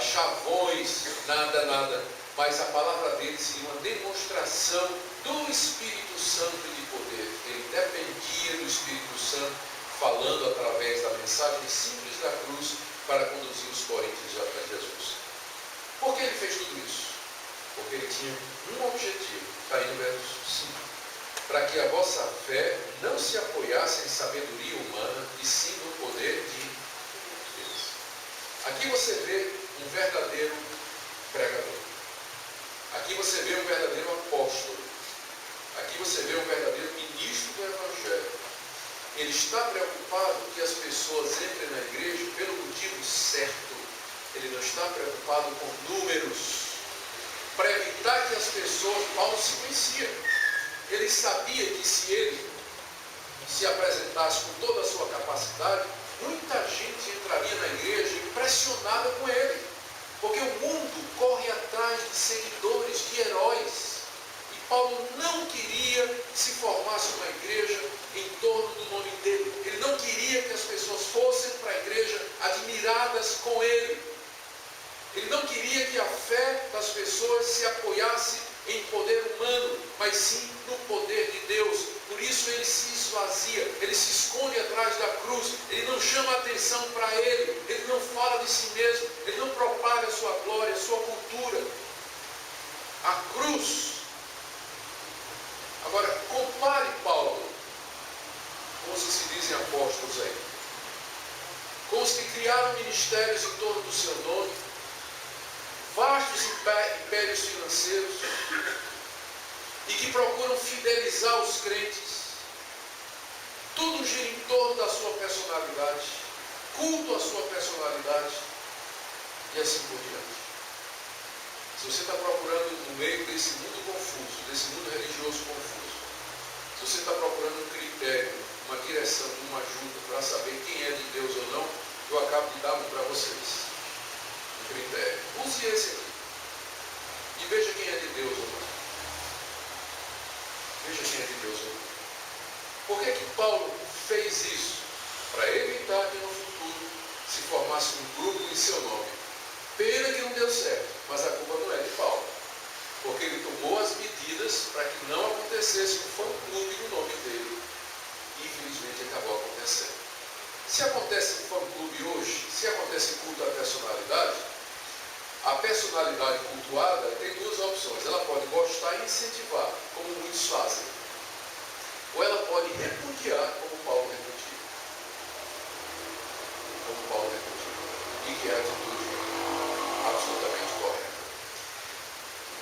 chavões, nada, mas a palavra dele seria uma demonstração do Espírito Santo de poder. Ele dependia do Espírito Santo, falando através da mensagem simples da cruz para conduzir os coríntios até Jesus. Por que ele fez tudo isso? Porque ele tinha um objetivo, está aí no verso 5, para que a vossa fé não se apoiasse em sabedoria humana, e sim no poder de Deus. Aqui você vê um verdadeiro pregador. Aqui você vê um verdadeiro apóstolo. Aqui você vê um verdadeiro ministro do Evangelho. Ele está preocupado que as pessoas entrem na igreja pelo motivo certo. Ele não está preocupado com números. Para evitar que as pessoas, Paulo se conhecia. Ele sabia que se ele se apresentasse com toda a sua capacidade, muita gente entraria na igreja impressionada com ele. Porque o mundo corre atrás de seguidores, de heróis. E Paulo não queria que se formasse uma igreja em torno do nome dele. Ele não queria que as pessoas fossem para a igreja admiradas com ele. Ele não queria que a fé das pessoas se apoiasse em poder humano, mas sim no poder de Deus. Por isso ele se esvazia, ele se esconde atrás da cruz, ele não chama atenção para ele não fala de si mesmo, ele não propaga a sua glória, a sua cultura. A cruz. Agora, compare Paulo com os que se dizem apóstolos aí, com os que criaram ministérios em torno do seu nome, vastos impérios financeiros, e que procuram fidelizar os crentes. Tudo gira em torno da sua personalidade, culto à sua personalidade, e assim por diante. Se você está procurando no meio desse mundo confuso, desse mundo religioso confuso, se você está procurando um critério, uma direção, uma ajuda para saber quem é de Deus ou não, eu acabo de dar um para vocês. Um critério. Use esse aqui. E veja quem é de Deus ou não. Veja quem é de Deus ou não. Por que que Paulo fez isso? Para evitar que no futuro se formasse um grupo em seu nome. Pena que não deu certo, mas a culpa não é de Paulo. Porque ele tomou as medidas para que não acontecesse um fã-clube no nome dele. E infelizmente acabou acontecendo. Se acontece um fã-clube hoje, se acontece culto à personalidade, a personalidade cultuada tem duas opções. Ela pode gostar e incentivar, como muitos fazem. ou ela pode repudiar como Paulo repudia. Como Paulo repudia. E que é a atitude absolutamente correta.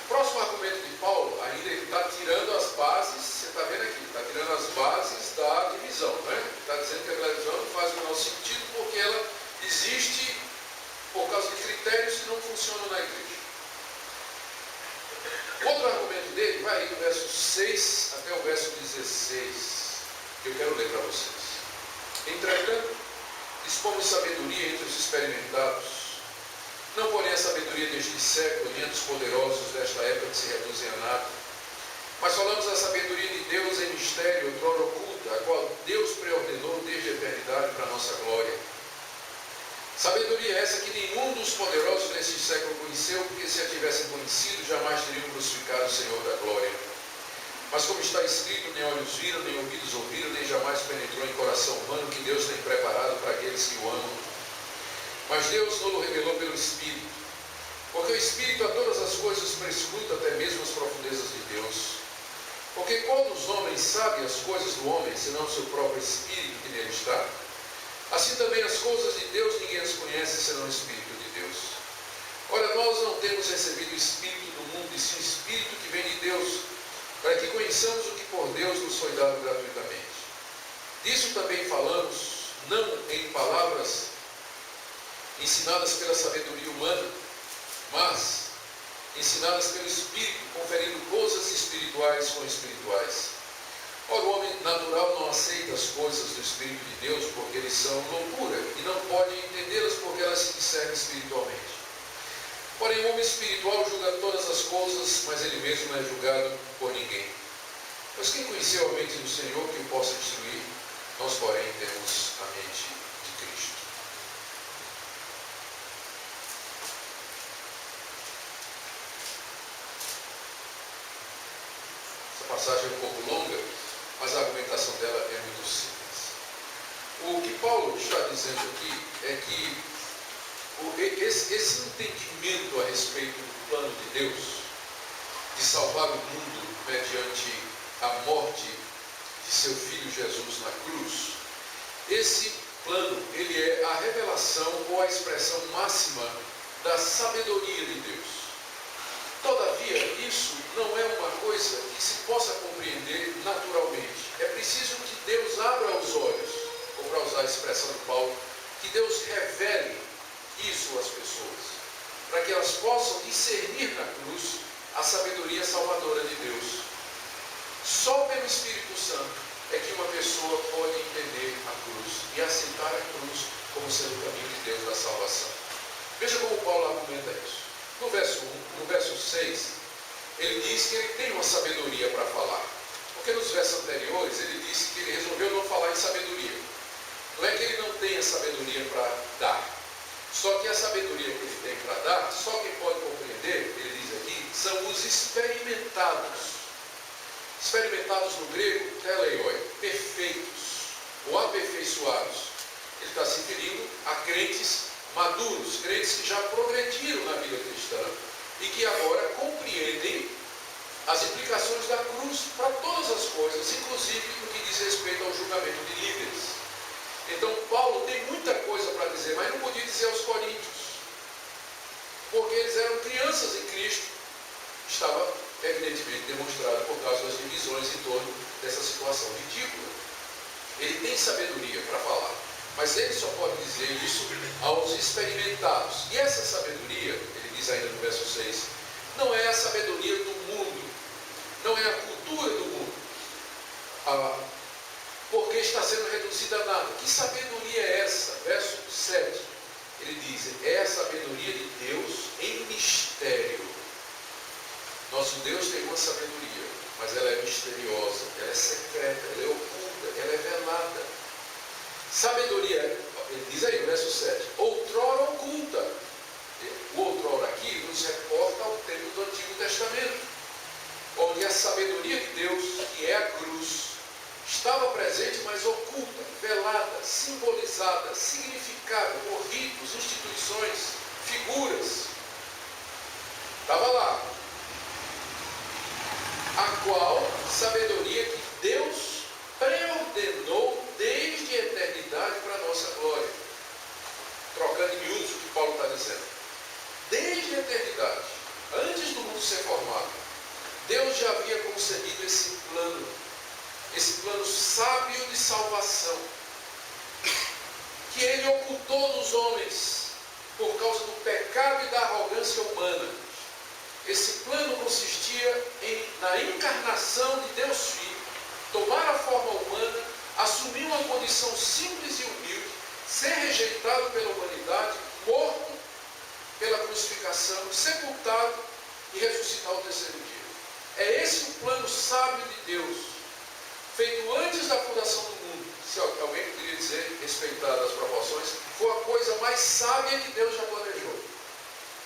O próximo argumento de Paulo, ainda ele está tirando as bases, você está vendo aqui, está tirando as bases da divisão, né? Está dizendo que a divisão não faz o menor sentido porque ela existe por causa de critérios que não funcionam na igreja. Outro argumento dele vai do verso 6 até o verso 16, que eu quero ler para vocês. Entretanto, dispomos sabedoria entre os experimentados, não porém a sabedoria deste século, nem a dos poderosos desta época que se reduzem a nada, mas falamos da sabedoria de Deus em mistério, outrora oculta, a qual Deus preordenou desde a eternidade para a nossa glória. Sabedoria essa que nenhum dos poderosos deste século conheceu, porque se a tivessem conhecido, jamais teriam crucificado o Senhor da glória. Mas como está escrito, nem olhos viram, nem ouvidos ouviram, nem jamais penetrou em coração humano que Deus tem preparado para aqueles que o amam. Mas Deus não o revelou pelo Espírito, porque o Espírito a todas as coisas prescruta, até mesmo as profundezas de Deus. Porque quando os homens sabem as coisas do homem, senão o seu próprio Espírito que nele está, assim também as coisas de Deus ninguém as conhece, senão o Espírito de Deus. Ora, nós não temos recebido o Espírito do mundo, e sim o Espírito que vem de Deus, para que conheçamos o que por Deus nos foi dado gratuitamente. Disso também falamos, não em palavras ensinadas pela sabedoria humana, mas ensinadas pelo Espírito, conferindo coisas espirituais com espirituais. Ora, o homem natural não aceita as coisas do Espírito de Deus, porque eles são loucura, e não pode entendê-las porque elas se discernem espiritualmente. Porém, o homem espiritual julga todas as coisas, mas ele mesmo não é julgado por ninguém. Pois quem conheceu a mente do Senhor que o possa instruir? Nós, porém, temos a mente de Cristo. Essa passagem é um pouco longa, mas a argumentação dela é muito simples. O que Paulo está dizendo aqui é que esse entendimento a respeito do plano de Deus, de salvar o mundo mediante a morte de seu Filho Jesus na cruz, esse plano, ele é a revelação ou a expressão máxima da sabedoria de Deus. Todavia, isso não é uma coisa que se possa compreender naturalmente. É preciso que Deus abra os olhos, ou para usar a expressão de Paulo, que Deus revele isso às pessoas, para que elas possam discernir na cruz a sabedoria salvadora de Deus. Só pelo Espírito Santo é que uma pessoa pode entender a cruz e aceitar a cruz como sendo o caminho de Deus da salvação. Veja como Paulo argumenta isso. No verso 6, ele diz que ele tem uma sabedoria para falar. Porque nos versos anteriores ele disse que ele resolveu não falar em sabedoria. Não é que ele não tenha sabedoria para dar. Só que a sabedoria que ele tem para dar, só quem pode compreender, ele diz aqui, são os experimentados. Experimentados no grego, teleioi, perfeitos ou aperfeiçoados. Ele está se referindo a crentes maduros, crentes que já progrediram na vida cristã e que agora compreendem as implicações da cruz para todas as coisas, inclusive no que diz respeito ao julgamento de líderes. Então Paulo tem muita coisa para dizer, mas não podia dizer aos coríntios, porque eles eram crianças em Cristo. Estava evidentemente demonstrado por causa das divisões em torno dessa situação ridícula. Ele tem sabedoria para falar, mas ele só pode dizer isso aos experimentados. E essa sabedoria, ele diz ainda no verso 6, não é a sabedoria do mundo, não é a cultura do mundo, porque está sendo reduzida a nada. Que sabedoria é essa? Verso 7, ele diz, é a sabedoria de Deus em mistério. Nosso Deus tem uma sabedoria, mas ela é misteriosa, ela é secreta, ela é oculta, ela é velada. Sabedoria, ele diz aí no verso 7, outrora oculta. O outrora aqui nos reporta ao tempo do Antigo Testamento, onde a sabedoria de Deus, que é a cruz, estava presente, mas oculta, velada, simbolizada, significada por ritos, instituições, figuras. Estava lá. A qual sabedoria que Deus colocando em miúdos o que Paulo está dizendo. Desde a eternidade, antes do mundo ser formado, Deus já havia concebido esse plano sábio de salvação, que Ele ocultou nos homens por causa do pecado e da arrogância humana. Esse plano consistia na encarnação de Deus Filho, tomar a forma humana, assumir uma condição simples e humilde, ser rejeitado pela humanidade, morto pela crucificação, sepultado e ressuscitar ao terceiro dia. É esse o plano sábio de Deus, feito antes da fundação do mundo. Se alguém poderia dizer, respeitadas as proporções, foi a coisa mais sábia que Deus já planejou.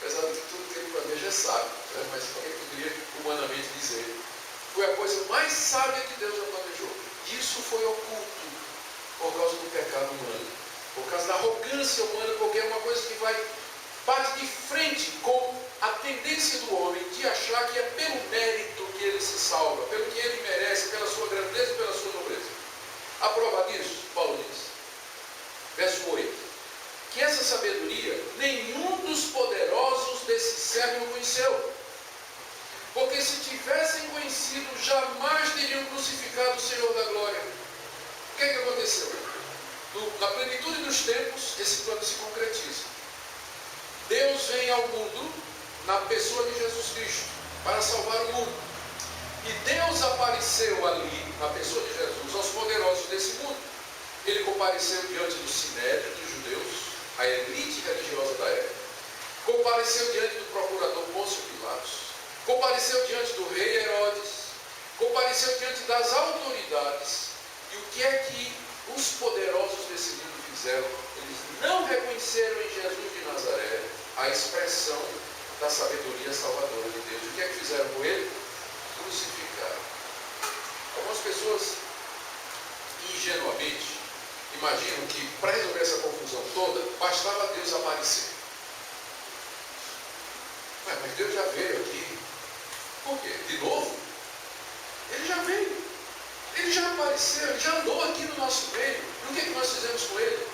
Apesar de que tudo que Ele planeja é sábio, né? Mas alguém poderia humanamente dizer, foi a coisa mais sábia que Deus já planejou. Isso foi oculto por causa do pecado humano, por causa da arrogância humana, porque é uma coisa que bate de frente com a tendência do homem de achar que é pelo mérito que ele se salva, pelo que ele merece, pela sua grandeza e pela sua nobreza. A prova disso, Paulo diz, verso 8, que essa sabedoria nenhum dos poderosos desse século conheceu, porque se tivessem conhecido, jamais teriam crucificado o Senhor da glória. O que é que aconteceu? Na plenitude dos tempos, esse plano se concretiza. Deus vem ao mundo na pessoa de Jesus Cristo para salvar o mundo. E Deus apareceu ali, na pessoa de Jesus, aos poderosos desse mundo. Ele compareceu diante do Sinédrio dos judeus, a elite religiosa da época. Compareceu diante do procurador Pôncio Pilatos. Compareceu diante do rei Herodes. Compareceu diante das autoridades. E o que é que os poderosos desse mundo fizeram? Eles não reconheceram em Jesus de Nazaré a expressão da sabedoria salvadora de Deus. O que é que fizeram com ele? Crucificaram. Algumas pessoas ingenuamente imaginam que para resolver essa confusão toda bastava Deus aparecer. Mas Deus já veio aqui. Por quê? De novo? Ele já veio. Ele já apareceu, ele já andou aqui no nosso meio. E o que é que nós fizemos com ele?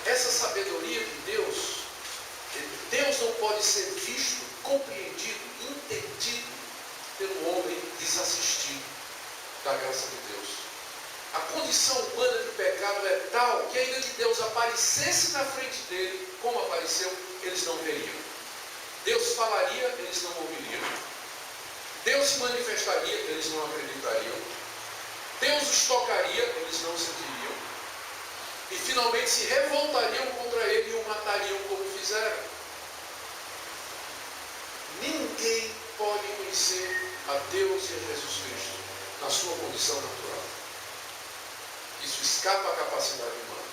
Essa sabedoria de Deus, Deus não pode ser visto, compreendido, entendido pelo homem desassistido da graça de Deus. A condição humana de pecado é tal que ainda que Deus aparecesse na frente dele, como apareceu, eles não veriam. Deus falaria, eles não ouviriam. Deus se manifestaria, eles não acreditariam. Deus os tocaria, eles não sentiriam. E finalmente se revoltariam contra ele e o matariam como fizeram. Ninguém pode conhecer a Deus e a Jesus Cristo na sua condição natural. Isso escapa à capacidade humana.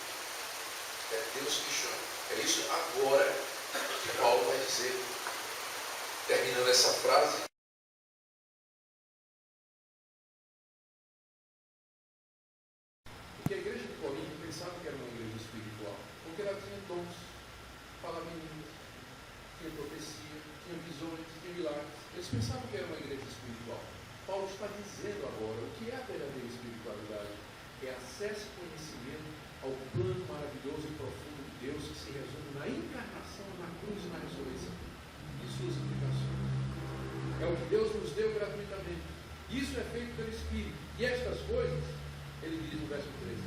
É Deus que chama. É isso agora que Paulo vai dizer, terminando essa frase. Porque a igreja de Corinto pensava que era uma igreja espiritual, porque ela tinha dons, falava em línguas, tinha profecia, tinha visões, tinha milagres. Eles pensavam que era uma igreja espiritual. Paulo está dizendo agora o que é a verdadeira espiritualidade. É acesso e conhecimento ao plano maravilhoso e profundo de Deus que se resume na encarnação, na cruz e na ressurreição e suas implicações. É o que Deus nos deu gratuitamente. Isso é feito pelo Espírito. E estas coisas, ele diz no verso 13,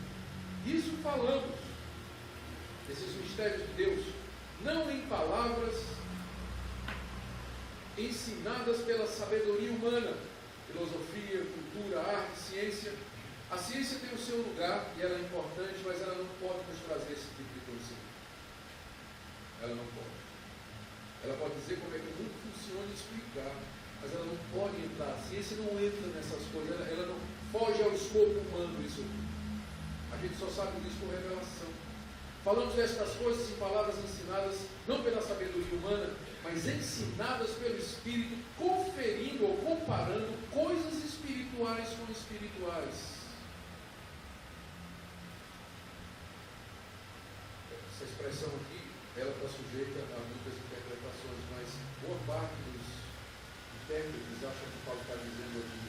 isso falamos, esses mistérios de Deus, não em palavras ensinadas pela sabedoria humana, filosofia, cultura, arte, ciência. A ciência tem o seu lugar e ela é importante, mas ela não pode nos trazer esse tipo de conhecimento. Ela não pode. Ela pode dizer como é que o mundo funciona e explicar, mas ela não pode entrar. A ciência não entra nessas coisas, ela não foge ao escopo humano isso. A gente só sabe disso por revelação. Falamos destas coisas em palavras ensinadas não pela sabedoria humana, mas ensinadas pelo Espírito, conferindo ou comparando coisas espirituais com espirituais. Essa expressão aqui, ela está sujeita a muitas interpretações, mas boa parte dos intérpretes acham que Paulo está dizendo aqui,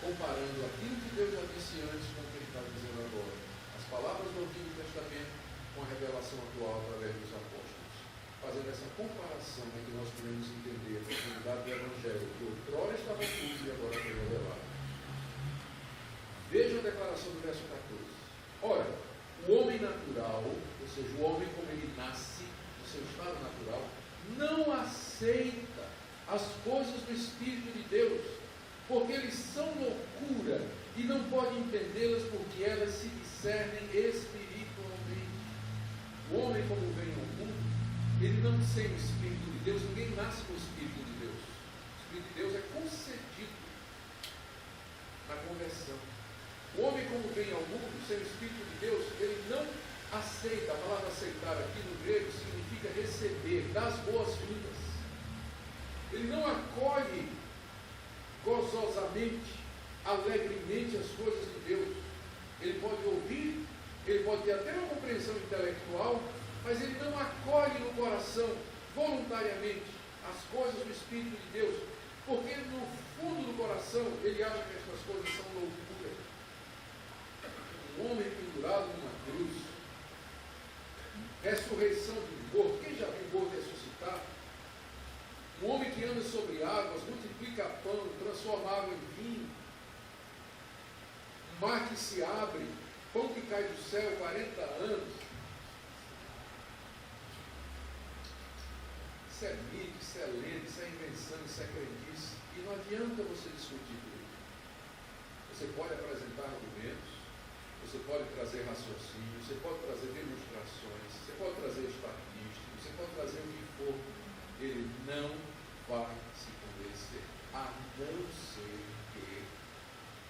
comparando aquilo que Deus já disse antes com o que ele está dizendo agora. As palavras do Antigo Testamento com a revelação atual através dos apóstolos. Fazendo essa comparação é que nós podemos entender a profundidade do Evangelho, que outrora estava oculto e agora foi revelado. Veja a declaração do verso 14. Ora, o homem natural, ou seja, o homem como ele nasce, no seu estado natural, não aceita as coisas do Espírito de Deus, porque eles são loucura e não pode entendê-las porque elas se discernem espiritualmente. O homem como vem ao mundo, ele não sem o Espírito de Deus, ninguém nasce com o Espírito de Deus. O Espírito de Deus é concedido na conversão. O homem como vem ao mundo, sem o Espírito de Deus, ele não aceita. A palavra aceitar aqui no grego significa receber, das boas-vindas. Ele não acolhe gozosamente, alegremente as coisas de Deus. Ele pode ouvir, ele pode ter até uma compreensão intelectual, mas ele não acolhe no coração, voluntariamente, as coisas do Espírito de Deus, porque no fundo do coração ele acha que estas coisas são loucura. Um homem pendurado numa cruz, ressurreição de morto. Quem já viu morto ressuscitar? Um homem que anda sobre águas, multiplica pão, transforma água em vinho, um mar que se abre, pão que cai do céu, 40 anos. Isso é mito, isso é lenda, isso é invenção, isso é crendice. E não adianta você discutir com ele. Você pode apresentar argumentos, você pode trazer raciocínio, você pode trazer demonstrações, você pode trazer estatísticas, você pode trazer o que for. Ele não vai se convencer, a não ser que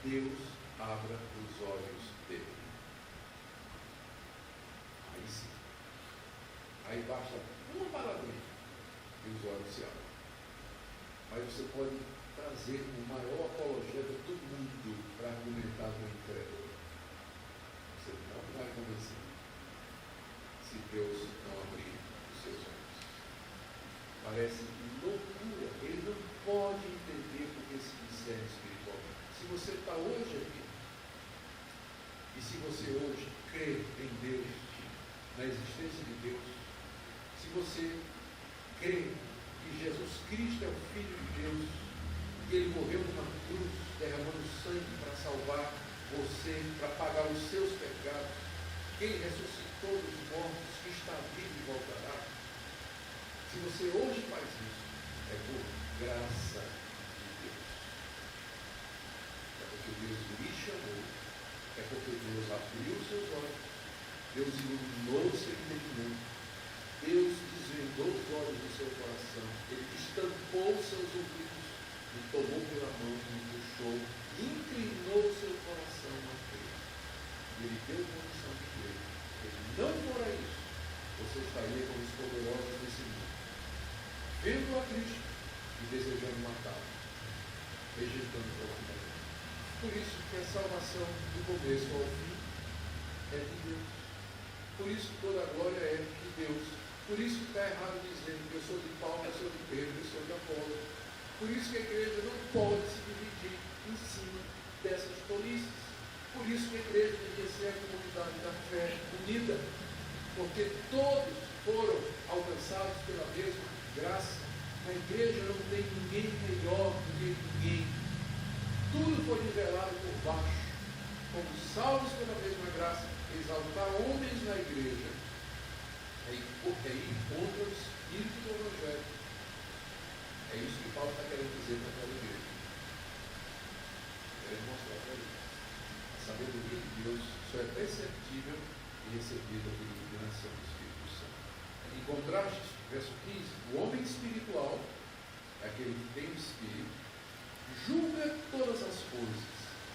Deus abra os olhos dele. Aí sim. Aí basta uma palavrinha e os olhos se abrem. Mas você pode trazer o maior apologeta do mundo para argumentar com o incrédulo. Você não vai convencer se Deus não abrir os seus olhos. Parece loucura. Ele não pode entender porque se discerne espiritualmente. Se você está hoje aqui, e se você hoje crê em Deus, na existência de Deus, se você crê que Jesus Cristo é o Filho de Deus, que Ele morreu numa cruz, derramando sangue para salvar você, para pagar os seus pecados, que Ele ressuscitou dos mortos, que está vivo e voltará. Se você hoje faz isso, é por graça de Deus. É porque Deus lhe chamou, é porque Deus abriu os seus olhos, Deus iluminou o seu entendimento, Deus desvendou os olhos do seu coração, Ele estampou os seus ouvidos, e tomou pela mão, e puxou, inclinou o seu coração a crer. Ele deu condição de crer. Ele não fora isso, você estaria com os poderosos desse mundo, vendo a Cristo e desejando matá-lo, rejeitando profundamente. Por isso que a salvação do começo ao fim é de Deus. Por isso que toda a glória é de Deus. Por isso que está errado dizendo que eu sou de Paulo, eu sou de Pedro, eu sou de Apolo. Por isso que a igreja não pode se dividir em cima dessas tolices. Por isso que a igreja devia ser a comunidade da fé unida, porque todos foram alcançados pela mesma graça. Na igreja não tem ninguém melhor do que ninguém. Tudo foi nivelado por baixo. Fomos salvos pela mesma graça. Exaltar homens na igreja é contra o espírito do Evangelho. É isso que Paulo está querendo dizer para aquela igreja. Querendo mostrar para ele. A sabedoria de Deus só é perceptível e recebida por iluminação do Espírito Santo. Em contraste, verso 15, o homem espiritual, aquele que tem o Espírito, julga todas as coisas,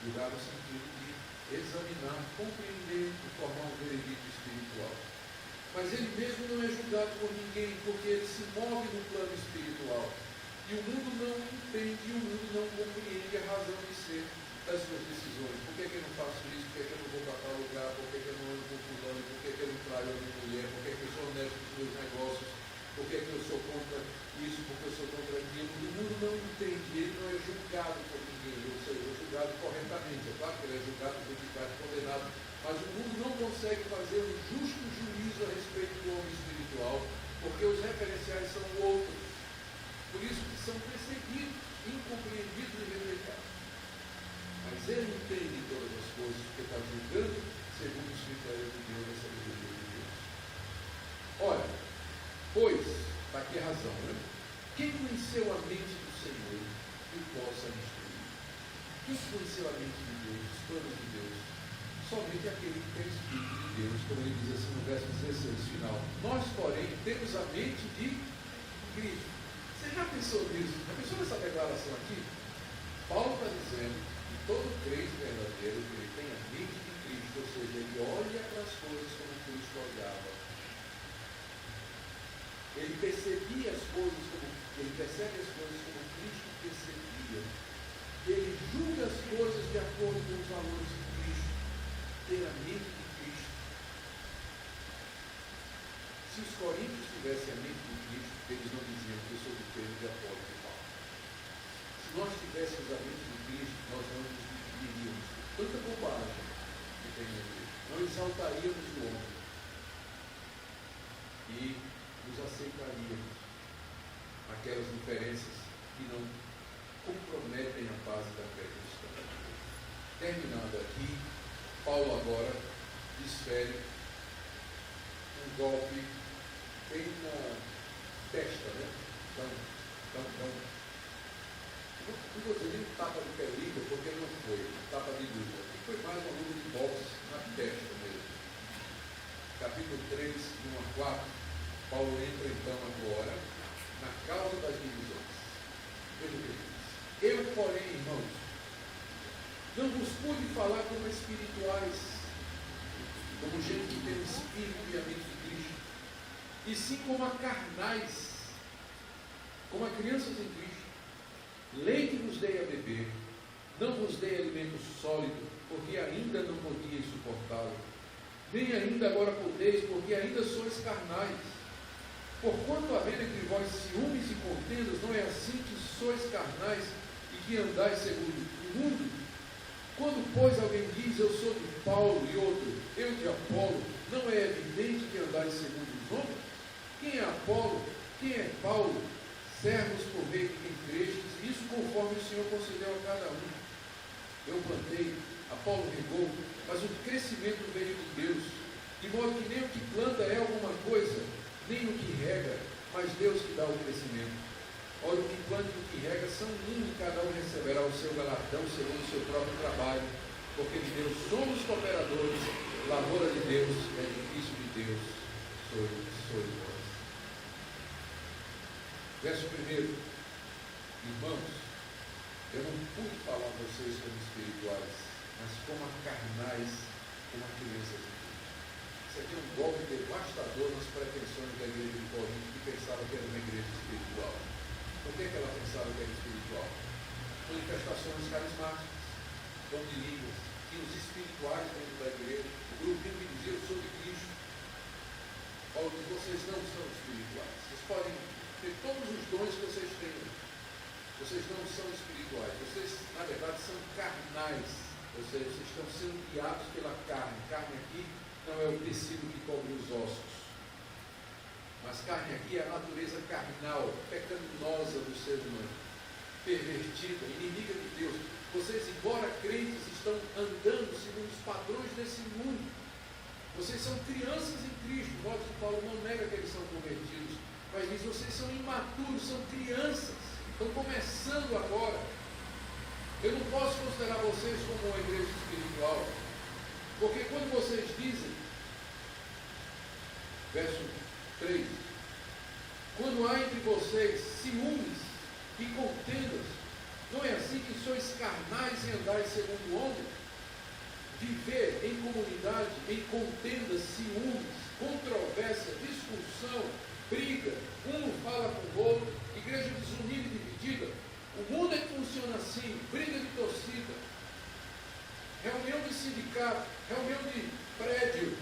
julgar no sentido de examinar, compreender e formar um veredito espiritual. Mas ele mesmo não é julgado por ninguém, porque ele se move no plano espiritual. E o mundo não entende, e o mundo não compreende a razão de ser das suas decisões. Por que eu não faço isso? Por que eu não vou para tal lugar? Por que eu não ando com fulano? Por que eu não traio a minha mulher? Por que eu sou honesto nos meus negócios? Por que eu sou contra isso? Por que eu sou contra aquilo? O mundo não entende, ele não é julgado por ninguém, ou seja, é julgado corretamente. É claro que ele é julgado, criticado, condenado, mas o mundo não consegue fazer um justo juízo a Está aqui a razão, né? Quem conheceu a mente do Senhor que o possa instruir? Quem conheceu a mente de Deus, os planos de Deus? Somente aquele que tem o Espírito de Deus, como ele diz assim no verso 16 final. Nós, porém, temos a mente de Cristo. Você já pensou nisso? Já pensou nessa declaração aqui? Paulo está dizendo que todo crente verdadeiro, ele tem a mente de Cristo, ou seja, ele olha para as coisas como Cristo olhava. Ele percebia as coisas ele percebe as coisas como Cristo percebia. Ele julga as coisas de acordo com os valores de Cristo. Ter a mente de Cristo. Se os coríntios tivessem a mente de Cristo, eles não diziam que eu sou do Pedro de Apolo de Paulo. Se nós tivéssemos a mente de Cristo, nós não nos dividiríamos tanta bobagem que tem na igreja. Não exaltaríamos o homem. E nos aceitaríamos aquelas diferenças que não comprometem a paz da fé cristã. Terminando aqui, Paulo agora desfere um golpe bem na testa, né? Não vou dizer nem tapa de pelica, porque não foi tapa de luva. E foi mais uma luva de boxe na testa mesmo. Capítulo 3, 1 a 4, Paulo entra então agora na causa das divisões. Veja o que ele diz. Eu, porém, irmãos, não vos pude falar como espirituais, como gente que tem o Espírito e a mente de Cristo, e sim como a carnais, como a crianças em Cristo. Leite vos dei a beber, não vos dei alimento sólido, porque ainda não podíeis suportá-lo, nem ainda agora podeis, porque ainda sois carnais. Porquanto havendo entre vós ciúmes e contendas, não é assim que sois carnais e que andais segundo o mundo? Quando, pois, alguém diz, eu sou de Paulo, e outro, eu de Apolo, não é evidente que andais segundo os homens? Quem é Apolo? Quem é Paulo? Servos por meio de quem crestes, e isso conforme o Senhor concedeu a cada um. Eu plantei, Apolo regou, mas o crescimento veio de Deus, de modo que nem o que planta é alguma coisa, nem o que rega, mas Deus que dá o crescimento. Ora, o que planta e o que rega são um, e cada um receberá o seu galardão segundo o seu próprio trabalho, porque de Deus somos cooperadores, lavoura de Deus, edifício de Deus, sois vós. Verso 1. Irmãos, eu não pude falar a vocês como espirituais, mas como a carnais, como a crianças de Deus. Isso aqui é um golpe devastador nas pretensões da igreja de Corinto, que pensava que era uma igreja espiritual. Por que ela pensava que era espiritual? Manifestações carismáticas, dom de línguas, e os espirituais dentro da igreja, o grupinho que dizia, eu sou de Cristo. Paulo diz, vocês não são espirituais. Vocês podem ter todos os dons que vocês têm. Vocês não são espirituais. Vocês, na verdade, são carnais. Ou seja, vocês estão sendo guiados pela carne. Carne aqui não é o tecido que cobre os ossos. Mas carne aqui é a natureza carnal, pecaminosa do ser humano, pervertida, inimiga de Deus. Vocês, embora crentes, estão andando segundo os padrões desse mundo. Vocês são crianças em Cristo. Note que Paulo não nega que eles são convertidos, mas diz, vocês são imaturos, são crianças, estão começando agora. Eu não posso considerar vocês como uma igreja espiritual, porque quando vocês dizem, verso 3, quando há entre vocês ciúmes e contendas, não é assim que sois carnais e andais segundo o homem? Viver em comunidade, em contendas, ciúmes, controvérsia, discussão, briga, um fala com o outro, igreja desunida e dividida. O mundo é que funciona assim, briga de torcida, reunião de sindicato, reunião de prédio,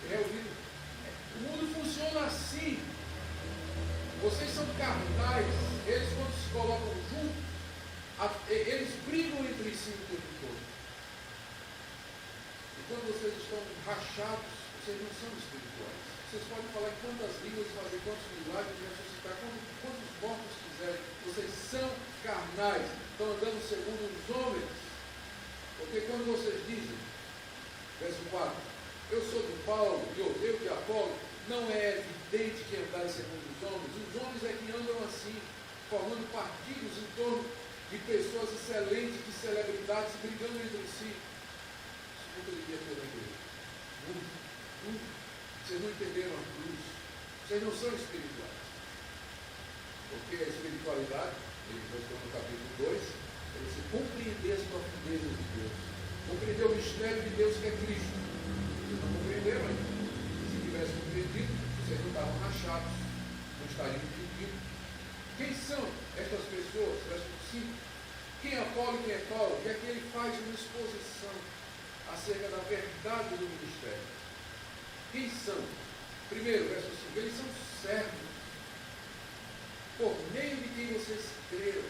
reunião. O mundo funciona assim. Vocês são carnais. Eles, quando se colocam juntos, eles brigam entre si o tempo todo. E quando vocês estão rachados, vocês não são espirituais. Vocês podem falar em quantas línguas, fazer quantos milagres, ressuscitar, quantos mortos fizerem. Vocês são carnais. Estão andando segundo os homens. Porque quando vocês dizem, verso 4, eu sou de Paulo, e eu de Apolo, não é evidente que andai segundo os homens é que andam assim, formando partidos em torno de pessoas excelentes, de celebridades, brigando entre si. Isso nunca devia ter na igreja. Nunca. Vocês não entenderam a cruz. Vocês não são espirituais. Porque a espiritualidade, ele mostrou no capítulo 2, é você compreender as profundezas de Deus. Compreender o mistério de Deus que é Cristo. Vocês não compreenderam ainda. Se tivessem compreendido, vocês não estavam rachados, não estariam divididos. Quem são estas pessoas? Verso 5. Quem é Apolo e quem é Paulo? Que é que ele faz uma exposição acerca da verdade do ministério. Quem são? Primeiro, verso 5. Eles são servos, por meio de quem vocês creram.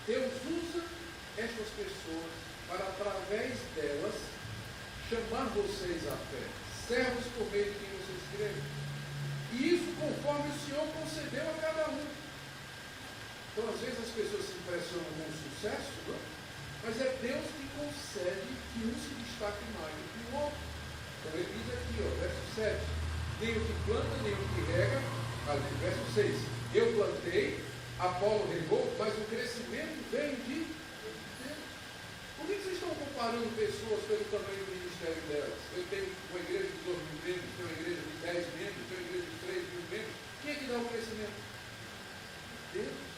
Deus usa estas pessoas para, através delas, chamar vocês à fé. Servos por meio de quem vocês creram. E isso conforme o Senhor concedeu a cada um. Então, às vezes, as pessoas se impressionam com o sucesso, não? Mas é Deus que concede que um se destaque mais do que o outro. Então, ele diz aqui, verso 7. Nem o que planta, nem o que rega. Verso 6. Eu plantei, Apolo regou, mas o crescimento vem de Deus. Por que vocês estão comparando pessoas pelo tamanho do ministério delas? Eu tenho uma igreja de 2.000 membros, tenho uma igreja de 10 membros, tenho uma igreja de 3.000 membros. Quem é que dá o crescimento? Deus.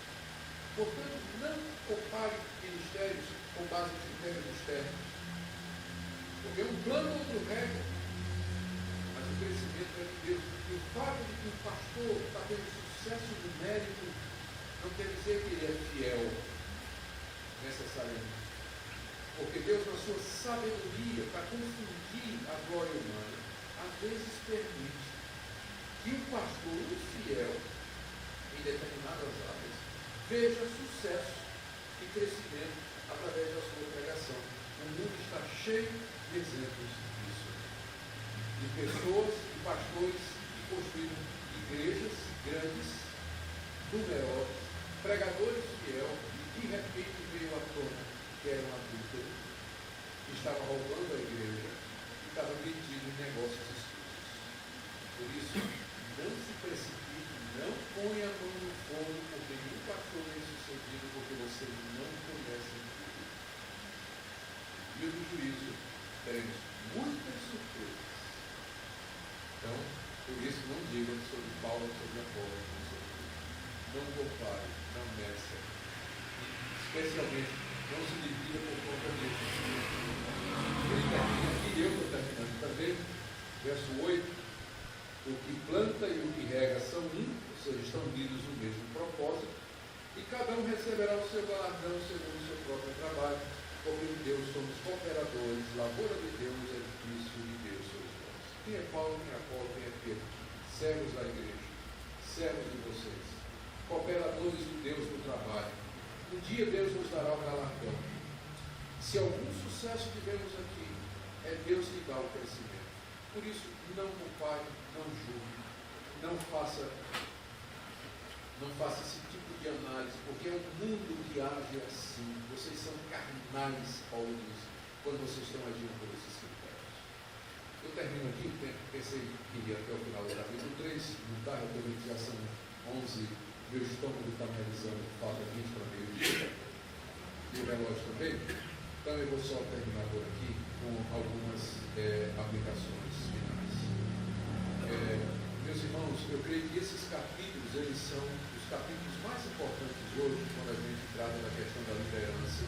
Portanto, não compare ministérios com base em critérios externos. Porque um plano outro rega, mas o crescimento é de Deus. E o fato de que o pastor está tendo sucesso numérico não quer dizer que ele é fiel necessariamente. Porque Deus, na sua sabedoria, para confundir a glória humana, às vezes permite que um pastor infiel em determinadas áreas veja sucesso e crescimento através da sua pregação. O mundo está cheio de exemplos disso. De pessoas, de pastores que construíram igrejas grandes, numerosas, pregadores fiel, e de repente veio à tona que era um adúltero, que estava roubando a igreja e estava metido em negócios escusos. Por isso, não se precipite, não ponha a mão no fogo, porque nenhum pastor é sucedido, porque você não conhece o juízo. E no juízo teremos muitas surpresas. Então, por isso não digam sobre Paulo, sobre Apolo, não compare, não meça. Especialmente, não se divida por conta disso. Ele termina aqui, eu estou terminando também, verso 8. O que planta e o que rega são um, ou seja, estão unidos no mesmo propósito, e cada um receberá o seu galardão segundo o seu próprio trabalho, porque em Deus somos cooperadores, lavoura de Deus, edifício de Deus somos nós. Quem é Paulo, quem é Apolo, quem é Pedro? Servos da igreja, servos de vocês, cooperadores de Deus no trabalho. Um dia Deus nos dará o galardão. Se algum sucesso tivermos aqui, é Deus que dá o crescimento. Por isso, não compare, não julgue, não faça esse tipo de análise, porque é o mundo que age assim. Vocês são carnais, Paulo diz, quando vocês estão agindo por esses critérios. Eu termino aqui, pensei que ia até o final do capítulo 3, não está, já são 11, meu estômago está me avisando que falta 20 para meio-dia, e o relógio também. Então eu vou só terminar por aqui com algumas aplicações finais. Meus irmãos, eu creio que esses capítulos, eles são os capítulos mais importantes hoje, quando a gente trata da questão da liderança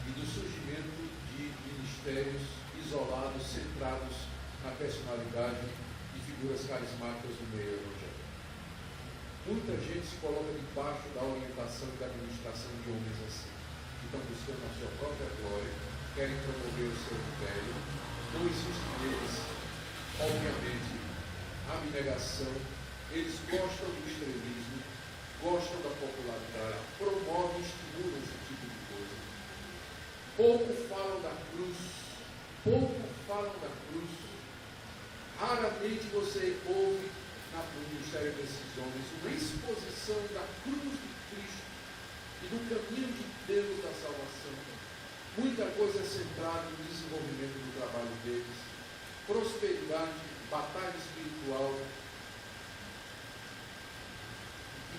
e do surgimento de ministérios isolados, centrados na personalidade de figuras carismáticas do meio evangélico. Muita gente se coloca debaixo da orientação e da administração de homens assim, que estão buscando a sua própria glória, querem promover o seu império. Não existe neles, obviamente, abnegação. Eles gostam do estrelismo, gostam da popularidade, promovem e estimulam esse tipo de coisa. Pouco falam da cruz, Raramente você ouve no ministério desses homens uma exposição da cruz de Cristo e do caminho de Deus da salvação. Muita coisa é centrada no desenvolvimento do trabalho deles, prosperidade, batalha espiritual,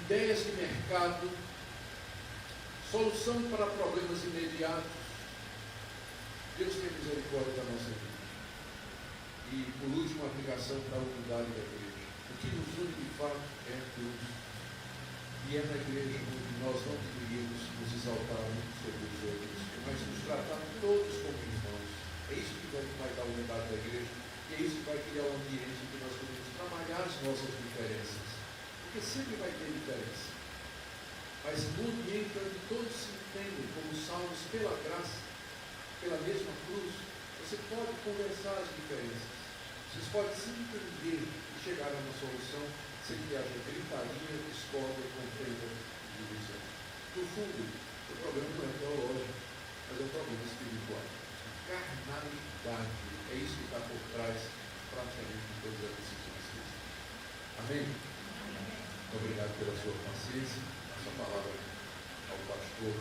ideias de mercado, solução para problemas imediatos. Deus tem misericórdia da nossa vida. E, por último, a aplicação para a unidade da igreja. O que nos une de fato é a cruz. E é na igreja onde nós não deveríamos nos exaltar uns sobre os outros, mas nos tratar todos como irmãos. É isso que vai dar a unidade da igreja. E é isso que vai criar um ambiente em que nós podemos trabalhar as nossas diferenças. Porque sempre vai ter diferença. Mas no ambiente onde todos se entendem como salvos pela graça, pela mesma cruz, você pode conversar as diferenças. Vocês podem se entender e chegar a uma solução sem que haja gritaria, discórdia, contenda e divisão. No fundo, o problema não é teológico, mas é um problema espiritual. Carnalidade. É isso que está por trás praticamente de todas as decisões cristãs. Amém? Muito obrigado pela sua paciência. Essa palavra ao pastor